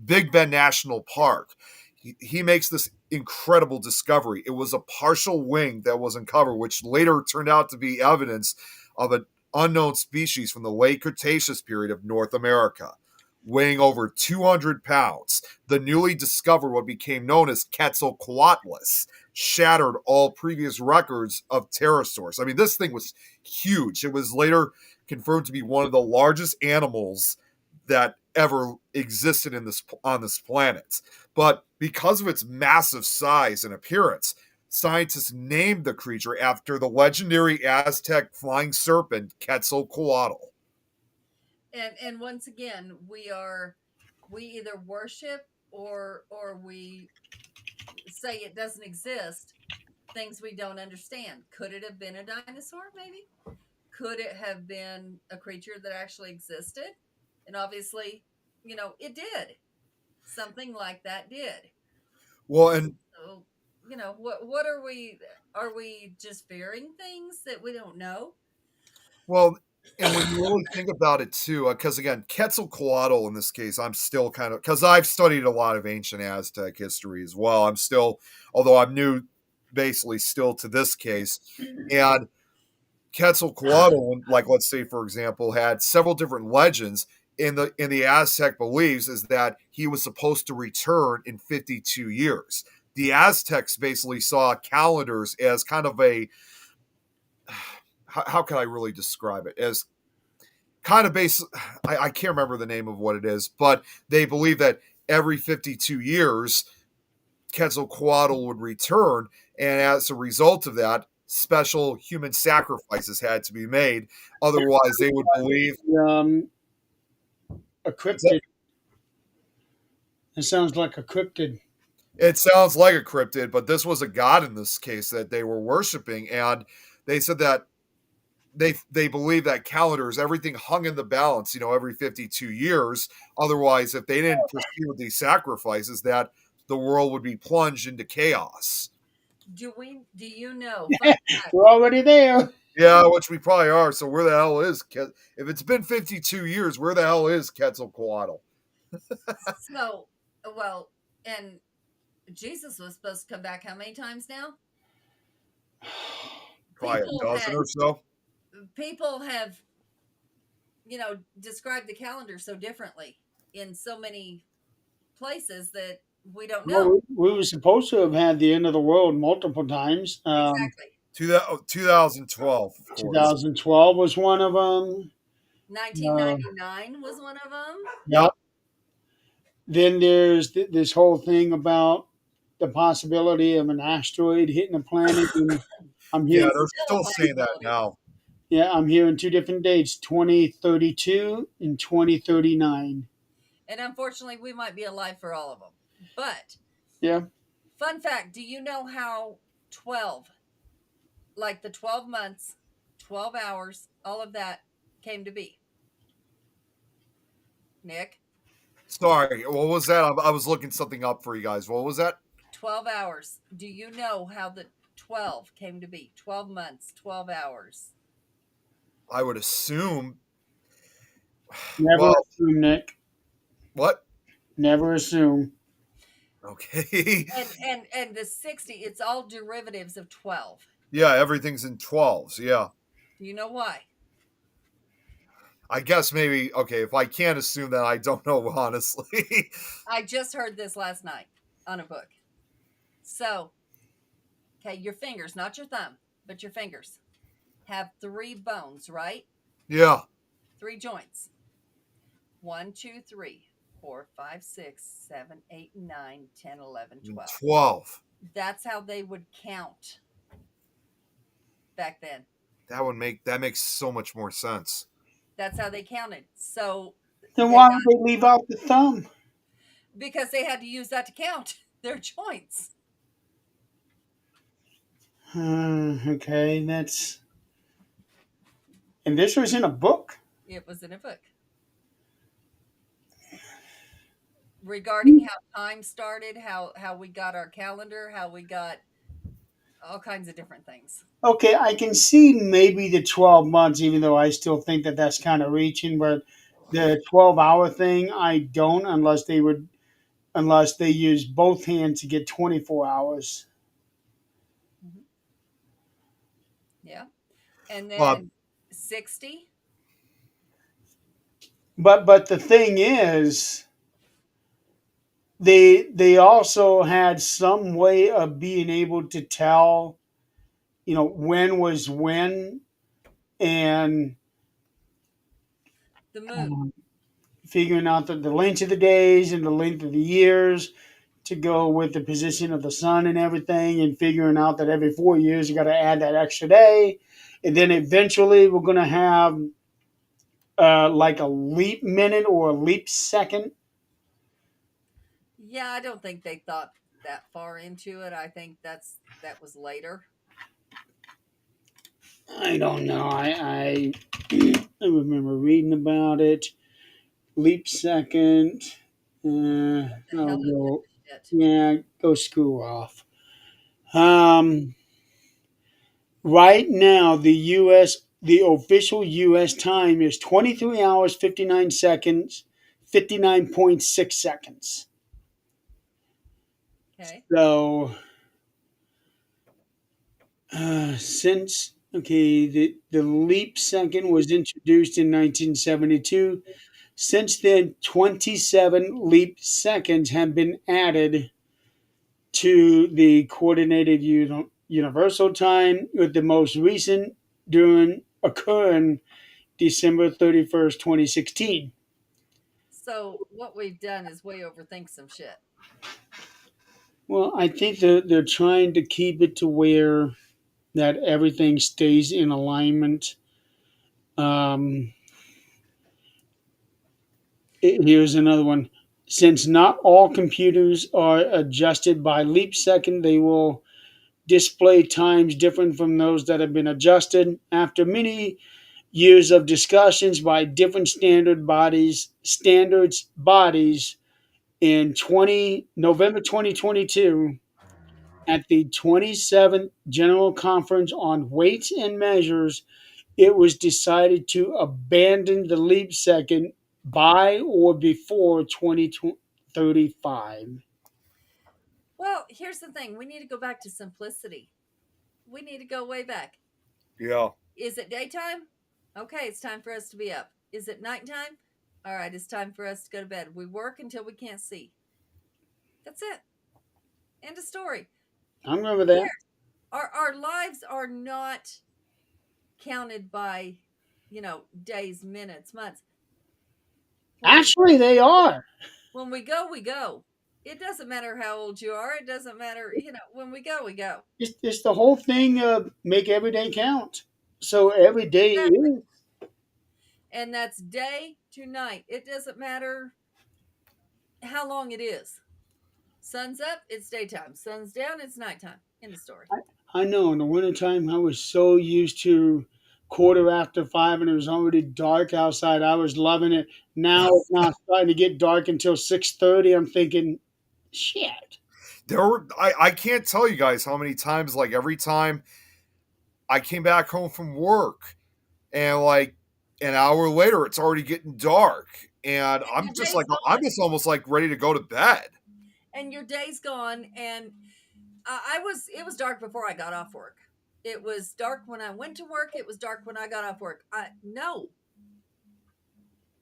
Big Bend National Park. He makes this incredible discovery. It was a partial wing that was uncovered, which later turned out to be evidence of an unknown species from the late Cretaceous period of North America, weighing over 200 pounds. The newly discovered what became known as Quetzalcoatlus shattered all previous records of pterosaurs. I mean, this thing was huge. It was later confirmed to be one of the largest animals that ever existed on this planet. But because of its massive size and appearance, scientists named the creature after the legendary Aztec flying serpent Quetzalcoatl. And once again, we either worship or we say it doesn't exist, things we don't understand. Could it have been a dinosaur, maybe? Could it have been a creature that actually existed? And obviously, it did. Something like that did. Well, and so, what are we? Are we just fearing things that we don't know? Well, and when you really think about it too, because again, Quetzalcoatl in this case, I'm still kind of, because I've studied a lot of ancient Aztec history as well. I'm still, although I'm new, basically still to this case, and Quetzalcoatl, like let's say for example, had several different legends. In the Aztec beliefs is that he was supposed to return in 52 years. The Aztecs basically saw calendars as kind of a how can I really describe it? As kind of base, I can't remember the name of what it is, but they believe that every 52 years, Quetzalcoatl would return, and as a result of that, special human sacrifices had to be made. Otherwise, they would believe. Um, a Is that- cryptid. It sounds like a cryptid. It sounds like a cryptid, but this was a god in this case that they were worshiping, and they said that they believe that calendars, everything hung in the balance, every 52 years. Otherwise, if they didn't proceed with these sacrifices, that the world would be plunged into chaos. Do you know? Fun fact, We're already there. Yeah, which we probably are. So where the hell is if it's been 52 years, where the hell is Quetzalcoatl? so well, and Jesus was supposed to come back how many times now? Probably People a dozen had- or so. People have, described the calendar so differently in so many places that we don't know. Well, we were supposed to have had the end of the world multiple times. Exactly. 2012, of course. 2012 was one of them. 1999 was one of them. Yep. Then there's this whole thing about the possibility of an asteroid hitting a planet. And I'm Yeah, hearing, they're still saying that possibility. now. yeah, I'm hearing two different dates: 2032 and 2039. And unfortunately, we might be alive for all of them. But Yeah. fun fact, do you know how 12, like the 12 months, 12 hours, all of that came to be? Nick, Sorry, what was that? I was looking something up for you guys. What was that? 12 hours. Do you know how the 12 came to be? 12 months, 12 hours. I would assume. Never Well, assume, Nick. what? Never assume. Okay. And the 60, it's all derivatives of 12. Yeah, everything's in 12s. Yeah. Do you know why? I guess maybe, okay, if I can't assume that, I don't know, honestly. I just heard this last night on a book. So, okay, your fingers, not your thumb, but your fingers, have 3 bones, right? Yeah. 3 joints. 1, 2, 3, 4, 5, 6, 7, 8, 9, 10, 11, 12. 12. That's how they would count back then. That makes so much more sense. That's how they counted. So, Then They why got- would they leave out the thumb? because they had to use that to count their joints. Okay, that's. And this was in a book? It was in a book. Regarding how time started, how we got our calendar, how we got all kinds of different things. Okay, I can see maybe the 12 months, even though I still think that that's kind of reaching, but the 12-hour thing, I don't, unless they use both hands to get 24 hours. Yeah. And then Well, 60. But the thing is, they also had some way of being able to tell, when was when, and The moon. figuring out the length of the days and the length of the years to go with the position of the sun and everything, and figuring out that every 4 years you got to add that extra day, and then eventually we're going to have like a leap minute or a leap second. Yeah, I don't think they thought that far into it. I think that was later. I don't know. I remember reading about it. Leap second. The hell I'll is go. that shit? Yeah, go screw off. Right now, the official U.S. time is 23 hours 59 seconds, 59.6 seconds. Okay. So, since the leap second was introduced in 1972. Since then, 27 leap seconds have been added to the coordinated universal time, with the most recent during occurring December 31st, 2016. So what we've done is we overthink some shit. Well, I think they're trying to keep it to where that everything stays in alignment. Um, Here's another one. Since not all computers are adjusted by leap second, they will display times different from those that have been adjusted. After many years of discussions by different standards bodies in November 2022 at the 27th General Conference on Weights and Measures, it was decided to abandon the leap second by or before 2035. Well, here's the thing. We need to go back to simplicity. We need to go way back. Yeah. Is it daytime? Okay, it's time for us to be up. Is it nighttime? All right, it's time for us to go to bed. We work until we can't see. That's it. End of story. I remember that. Here, our lives are not counted by, days, minutes, months. Actually, they are. When we go, we go. It doesn't matter how old you are. It doesn't matter, when we go, we go. It's the whole thing of make every day count. So every day Exactly. is. And that's day to night. It doesn't matter how long it is. Sun's up, it's daytime. Sun's down, it's nighttime. End of story. I know in the wintertime, I was so used to 5:15 and it was already dark outside. I was loving it. Now it's not starting to get dark until 6:30. I'm thinking, shit. I can't tell you guys how many times, like every time I came back home from work and like an hour later it's already getting dark and I'm just like I'm just almost like ready to go to bed. And your day's gone, and it was dark before I got off work. It was dark when I went to work. It was dark when I got off work. No.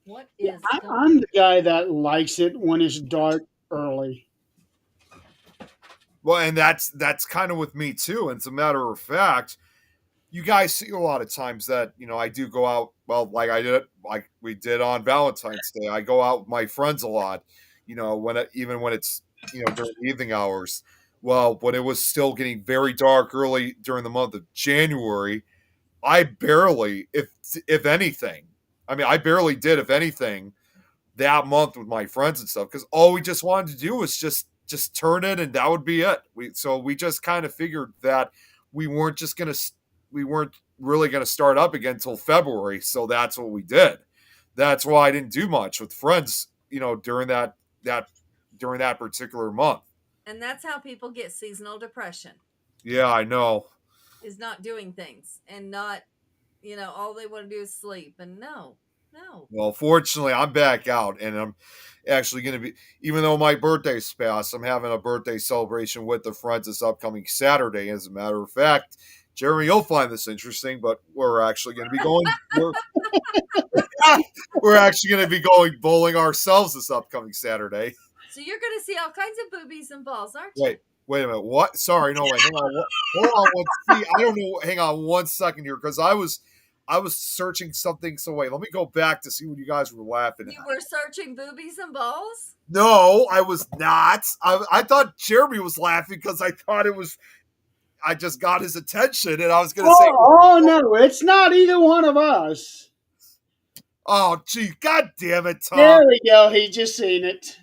What is I'm the guy that likes it when it's dark early. Well, and that's kind of with me too. And as a matter of fact, you guys see a lot of times that, I do go out, well, like we did on Valentine's Day. I go out with my friends a lot, even when it's, during the evening hours. Well, when it was still getting very dark early during the month of January, I barely, if anything, I barely did, if anything, that month with my friends and stuff, because all we just wanted to do was just turn it and that would be it. We just kind of figured that we weren't really gonna start up again until February, so that's what we did. That's why I didn't do much with friends, during that particular month. And that's how people get seasonal depression. Yeah, I know. Is not doing things and not, all they want to do is sleep. And no. Well, fortunately, I'm back out, and I'm actually going to be, even though my birthday's passed, I'm having a birthday celebration with the friends this upcoming Saturday. As a matter of fact, Jeremy, you'll find this interesting, but we're actually going to be going. We're actually going to be going bowling ourselves this upcoming Saturday. So you're going to see all kinds of boobies and balls, aren't you? Wait a minute. What? Sorry, no, wait. Hang on. Hold on. I don't know. Hang on 1 second here, because I was searching something. So wait, let me go back to see what you guys were laughing at. You were searching boobies and balls? No, I was not. I thought Jeremy was laughing because I thought it was. I just got his attention, and I was going to say, "Oh no, it's not either one of us." Oh, gee, God damn it, Tom! There we go. He just seen it.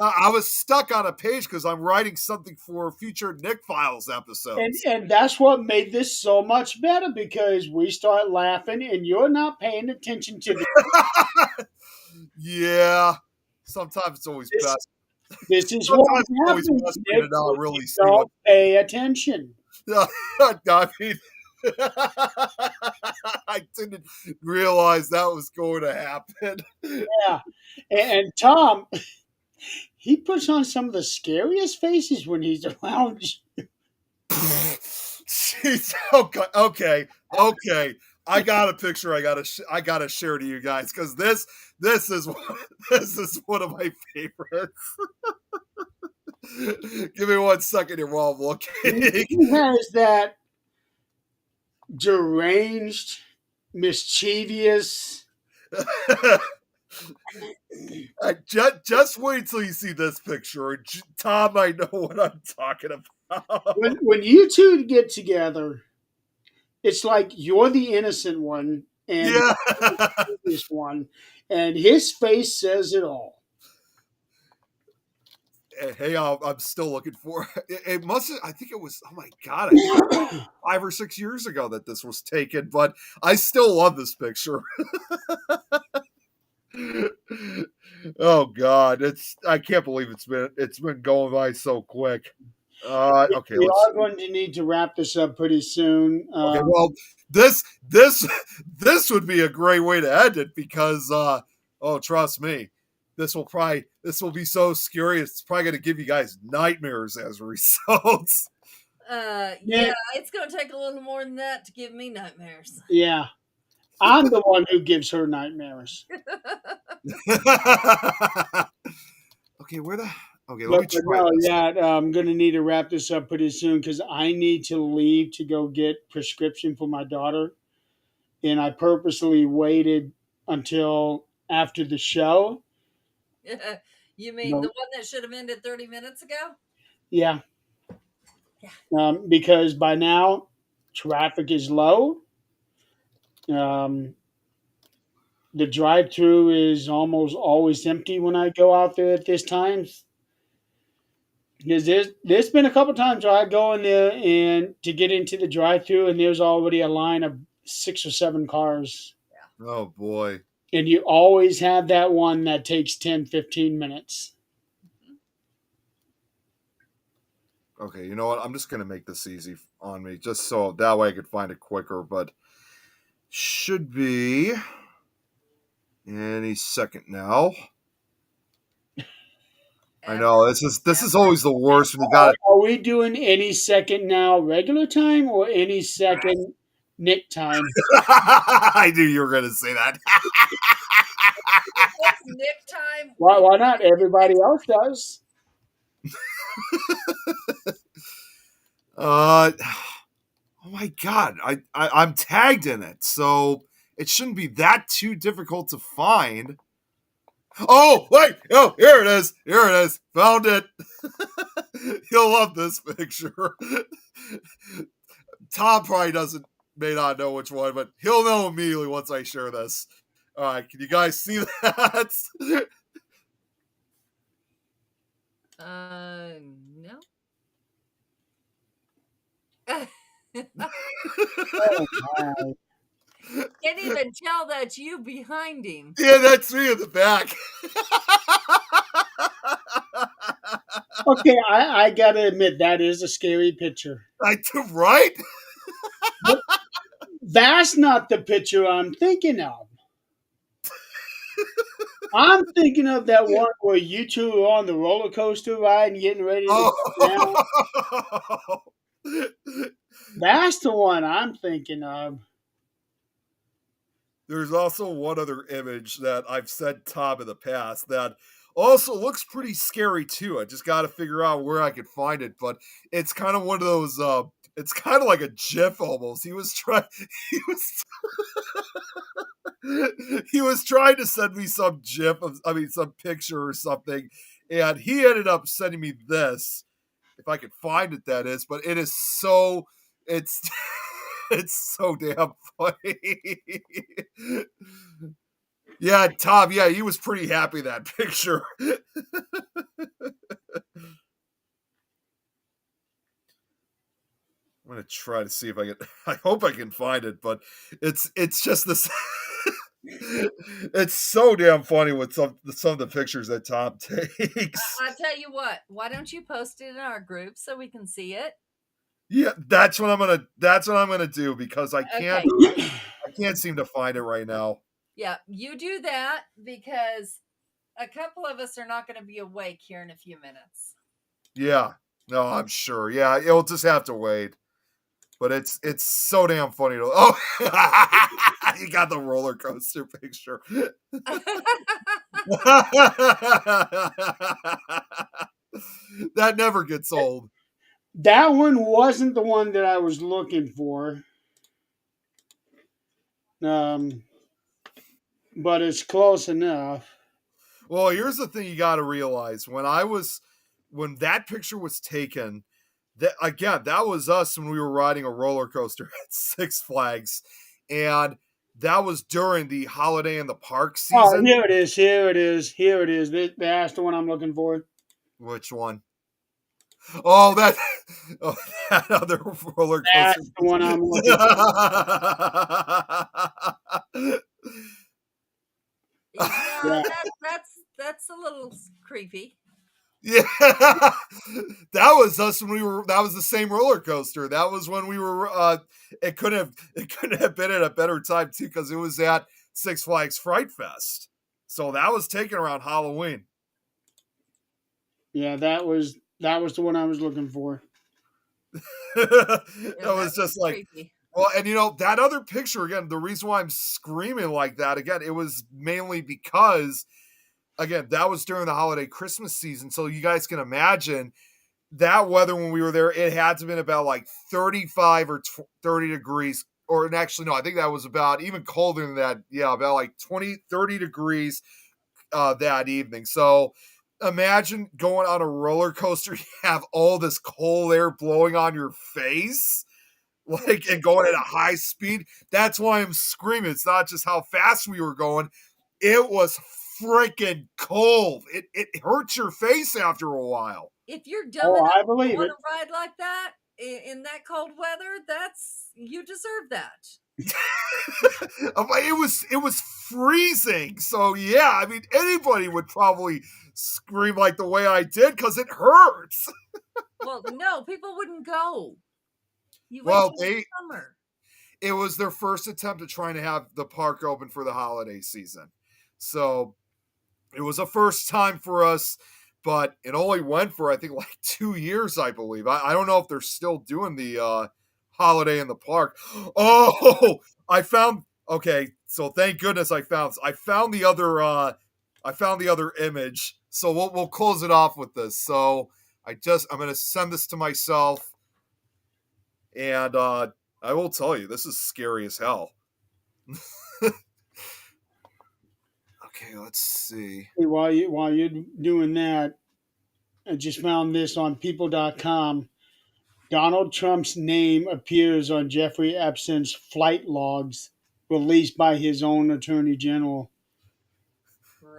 I was stuck on a page because I'm writing something for a future Nick Files episode. And that's what made this so much better, because we start laughing and you're not paying attention to the. Yeah. Sometimes it's always best. This is what happens, Nick, really don't pay attention. I mean, I didn't realize that was going to happen. Yeah. And Tom, he puts on some of the scariest faces when he's around you. Jeez, okay. I got a picture. I gotta share to you guys, because this is one of my favorites. Give me 1 second here while I'm looking. He has that deranged, mischievous. Just wait till you see this picture. Tom, I know what I'm talking about. When you two get together, it's like you're the innocent one and Yeah. this one, and his face says it all. Hey, I'm still looking for it. Must I think it was, oh my God, I think it was 5 or 6 years ago that this was taken, but I still love this picture. Oh God, I can't believe it's been going by so quick. Okay, We let's are going to need to wrap this up pretty soon. okay, well, this this would be a great way to end it because oh, trust me, this will be so scary. It's probably going to give you guys nightmares as a result. Yeah, it's going to take a little more than that to give me nightmares. Yeah, I'm the one who gives her nightmares. Okay, where the okay? Let me But try no, this. yeah, I'm going to need to wrap this up pretty soon because I need to leave to go get prescription for my daughter, and I purposely waited until after the show. You mean No. the one that should have ended 30 minutes ago? Yeah, Yeah. because by now traffic is low. Um, the drive-through is almost always empty when I go out there at this time. Because there's been a couple times where I go in there and to get into the drive-through, and there's already a line of 6 or 7 cars, Oh boy. and you always have that one that takes 10-15 minutes. Okay, you know what? I'm just gonna make this easy on me, just so that way I could find it quicker. But should be any second now. I know this is always the worst when you got it. Are we doing any second now regular time or any second Nick time? I knew you were gonna say that. It's Nick time. Why not? Everybody else does. Oh my God, I'm tagged in it, so it shouldn't be that too difficult to find. Oh wait, oh here it is, found it. You'll love this picture. Tom probably may not know which one, but he'll know immediately once I share this. All right, can you guys see that? No. Oh, my. Can't even tell that's you behind him. Yeah, that's me in the back. Okay, I gotta admit that is a scary picture. Right? That's not the picture I'm thinking of. I'm thinking of that one where you two are on the roller coaster ride and getting ready to go down. Oh. That's the one I'm thinking of. There's also one other image that I've sent Tom in the past that also looks pretty scary too. I just got to figure out where I could find it, but it's kind of one of those. It's kind of like a GIF almost. He was trying. He was. He was trying to send me some GIF of, I mean, some picture or something, and he ended up sending me this. If I could find it, that is. But it is so. It's. It's so damn funny. Yeah, Tom, yeah, he was pretty happy that picture. I'm gonna try to see if I can I hope I can find it, but it's just this it's so damn funny with some of the pictures that Tom takes. I'll tell you what, why don't you post it in our group so we can see it? Yeah, that's what I'm gonna do because I Okay. can't seem to find it right now. Yeah, you do that because a couple of us are not going to be awake here in a few minutes. Yeah. No, I'm sure. Yeah, it'll just have to wait. But it's so damn funny to oh you got the roller coaster picture. That never gets old. That one wasn't the one that I was looking for. um, but it's close enough. Well, here's the thing you got to realize: when that picture was taken, that again, that was us when we were riding a roller coaster at Six Flags, and that was during the Holiday in the Park Oh, season. here it is. Here it is. Here it is. That's the one I'm looking for. Which one? Oh, that, oh, that other roller coaster. That's the one I'm looking for. Yeah, Yeah. that's a little creepy. Yeah, that was us when we were. That was the same roller coaster. That was when we were. It couldn't have been at a better time too, because it was at Six Flags Fright Fest. So that was taken around Halloween. Yeah, that was the one I was looking for. That Yeah, was just like, creepy. well, and you know that other picture again. The reason why I'm screaming like that again, it was mainly because again that was during the holiday Christmas season. So you guys can imagine that weather when we were there, it had to have been about like 35 or 30 degrees. Or and actually, no, I think that was about even colder than that. Yeah, about like 20, 30 degrees that evening. So imagine going on a roller coaster, you have all this cold air blowing on your face, like, and going at a high speed. That's why I'm screaming. It's not just how fast we were going, it was freaking cold. It hurts your face after a while. If you're dumb Oh, enough I to believe want it. to ride like that in that cold weather, you deserve that. It was freezing. So yeah, I mean anybody would probably scream like the way I did because it hurts. Well, no, people wouldn't go. You wait Well, till summer. it was their first attempt at trying to have the park open for the holiday season. So it was a first time for us, but it only went for I think like 2 years, I believe. I don't know if they're still doing the holiday in the park. Oh, I found okay. So thank goodness I found the other image. So we'll close it off with this. So I'm gonna send this to myself, and I will tell you this is scary as hell. Okay, let's see. Hey, while you're doing that, I just found this on people.com. Donald Trump's name appears on Jeffrey Epstein's flight logs released by his own attorney general.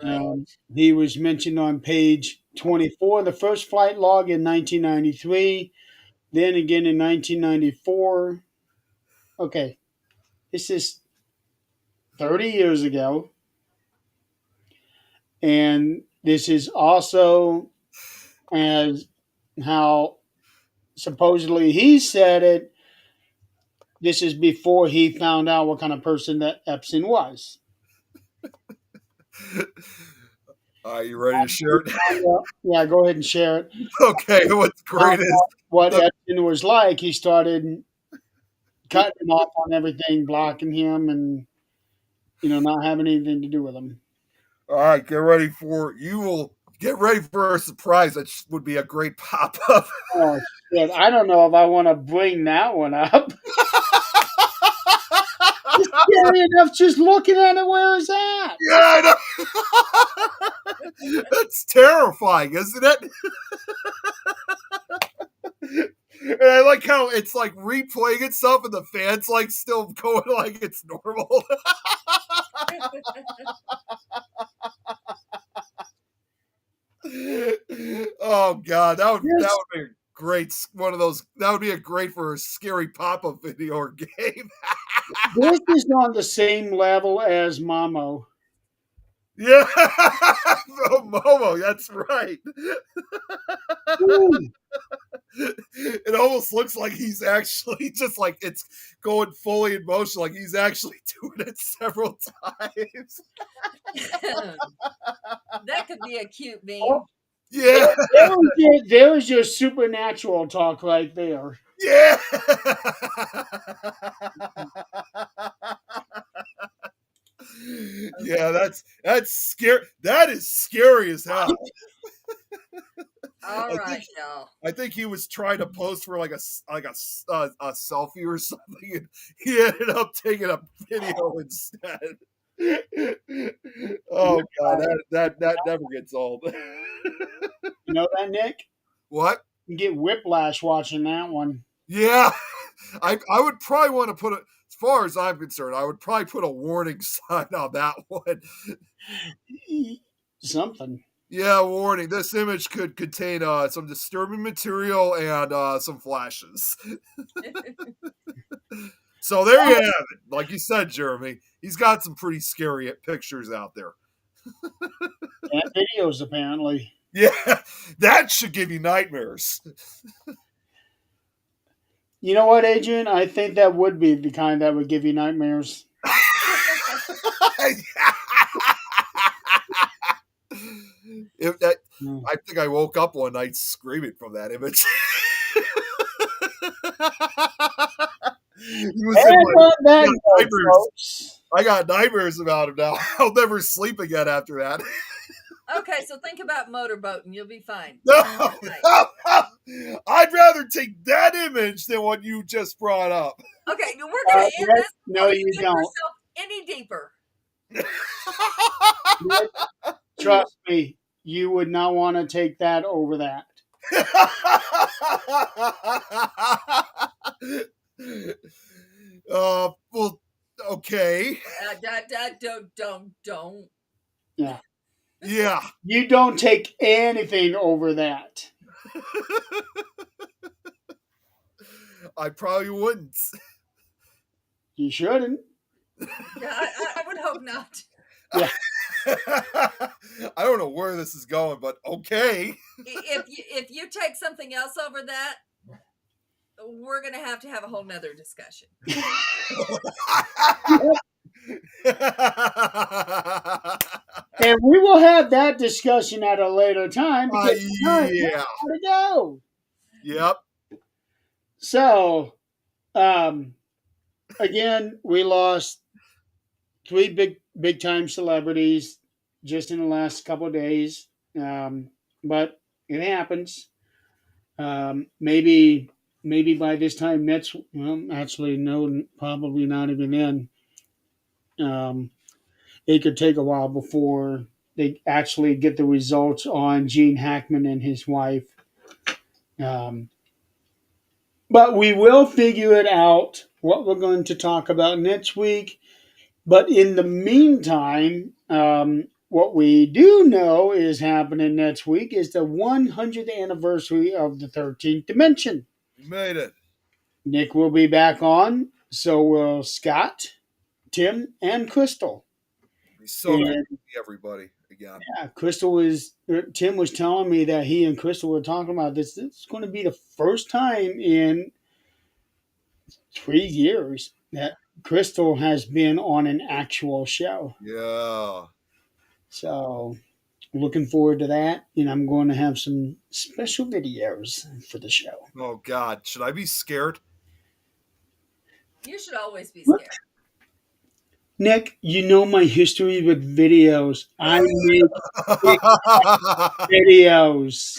Right. He was mentioned on page 24, the first flight log in 1993, then again in 1994. Okay, this is 30 years ago. And this is also as how supposedly he said it. This is before he found out what kind of person that Epstein was. Are you ready to share it? Yeah, go ahead and share it. Okay, what's great is What the, Epstein was like. He started cutting him off on everything, blocking him, and not having anything to do with him. all right, get ready for a surprise. That would be a great pop up. Oh shit! I don't know if I want to bring that one up. It's scary enough just looking at it. Where is that? Yeah, I know. That's terrifying, isn't it? And I like how it's like replaying itself and the fans like still going like it's normal. Oh god, that would be a great one of those. That would be a great for a scary pop up video or game. This is on the same level as Momo. Yeah, oh, Momo, that's right. Ooh, It almost looks like he's actually just like it's going fully in motion, like he's actually doing it several times. That could be a cute meme. oh, Yeah, there was your supernatural talk right there. yeah. Yeah, that's scary. That is scary as hell. All I right, think y'all. I think he was trying to post for like a selfie or something, and he ended up taking a video instead. Oh God, that never gets old. You know that, Nick? What? You get whiplash watching that one. Yeah, I would probably want to put it. As far as I'm concerned, I would probably put a warning sign on that one. Something. Yeah, warning. This image could contain some disturbing material and some flashes. So there you have it. Like you said, Jeremy, he's got some pretty scary pictures out there. And videos, apparently. Yeah, that should give you nightmares. You know what, Adrian? I think that would be the kind that would give you nightmares. If that, Mm. I think I woke up one night screaming from that image. He was in And my- on that yeah, note, nightmares. folks, I got nightmares about him now. I'll never sleep again after that. Okay, so think about motorboat and you'll be fine. No, Right. I'd rather take that image than what you just brought up. Okay, we're gonna end Nick, this. no, before you get don't. yourself any deeper. Nick, trust me, you would not want to take that over that. Well, okay. Don't. Yeah. Yeah. You don't take anything over that. I probably wouldn't. You shouldn't. Yeah, I would hope not. I don't know where this is going, but okay. If you take something else over that, we're gonna have to have a whole nother discussion. And we will have that discussion at a later time because tonight we Yeah. gotta go. Yep. So, again, we lost three big time celebrities just in the last couple of days. But it happens. Maybe by this time next, well, actually, no, probably not even then. It could take a while before they actually get the results on Gene Hackman and his wife. But we will figure it out what we're going to talk about next week. But in the meantime, what we do know is happening next week is the 100th anniversary of the 13th Dimension. You made it. Nick will be back on, so will Scott, Tim, and Crystal. He's so good And to see everybody again. yeah, Tim was telling me that he and Crystal were talking about this. This is going to be the first time in 3 years that Crystal has been on an actual show. Yeah. So looking forward to that. And I'm going to have some special videos for the show. Oh God, should I be scared? You should always be scared. Nick, you know my history with videos. I make videos.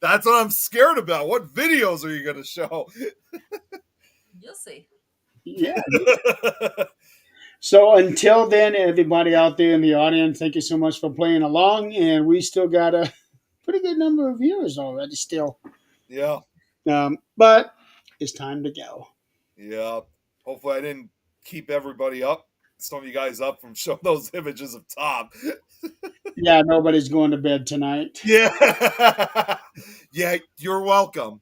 That's what I'm scared about. What videos are you going to show? You'll see. Yeah. So until then, everybody out there in the audience, thank you so much for playing along. And we still got a pretty good number of viewers already still. Yeah. But it's time to go. Yeah. Hopefully I didn't keep everybody up. Some of you guys up from showing those images of Tom. Yeah, nobody's going to bed tonight. Yeah. Yeah, you're welcome.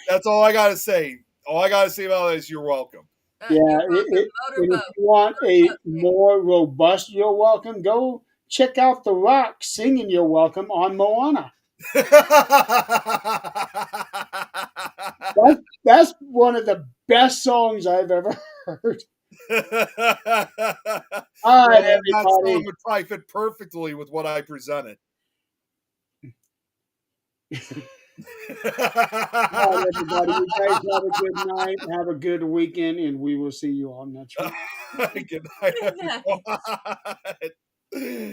That's all I got to say. All I got to say about it is you're welcome. Yeah, You're welcome. and if Motorboat. you want a more robust you're welcome, go check out The Rock singing You're Welcome on Moana. That's one of the best songs I've ever heard. All right, That song everybody. would probably fit perfectly with what I presented. All right, everybody. You guys have a good night. Have a good weekend, and we will see you all next week. Good night, Good night. everyone.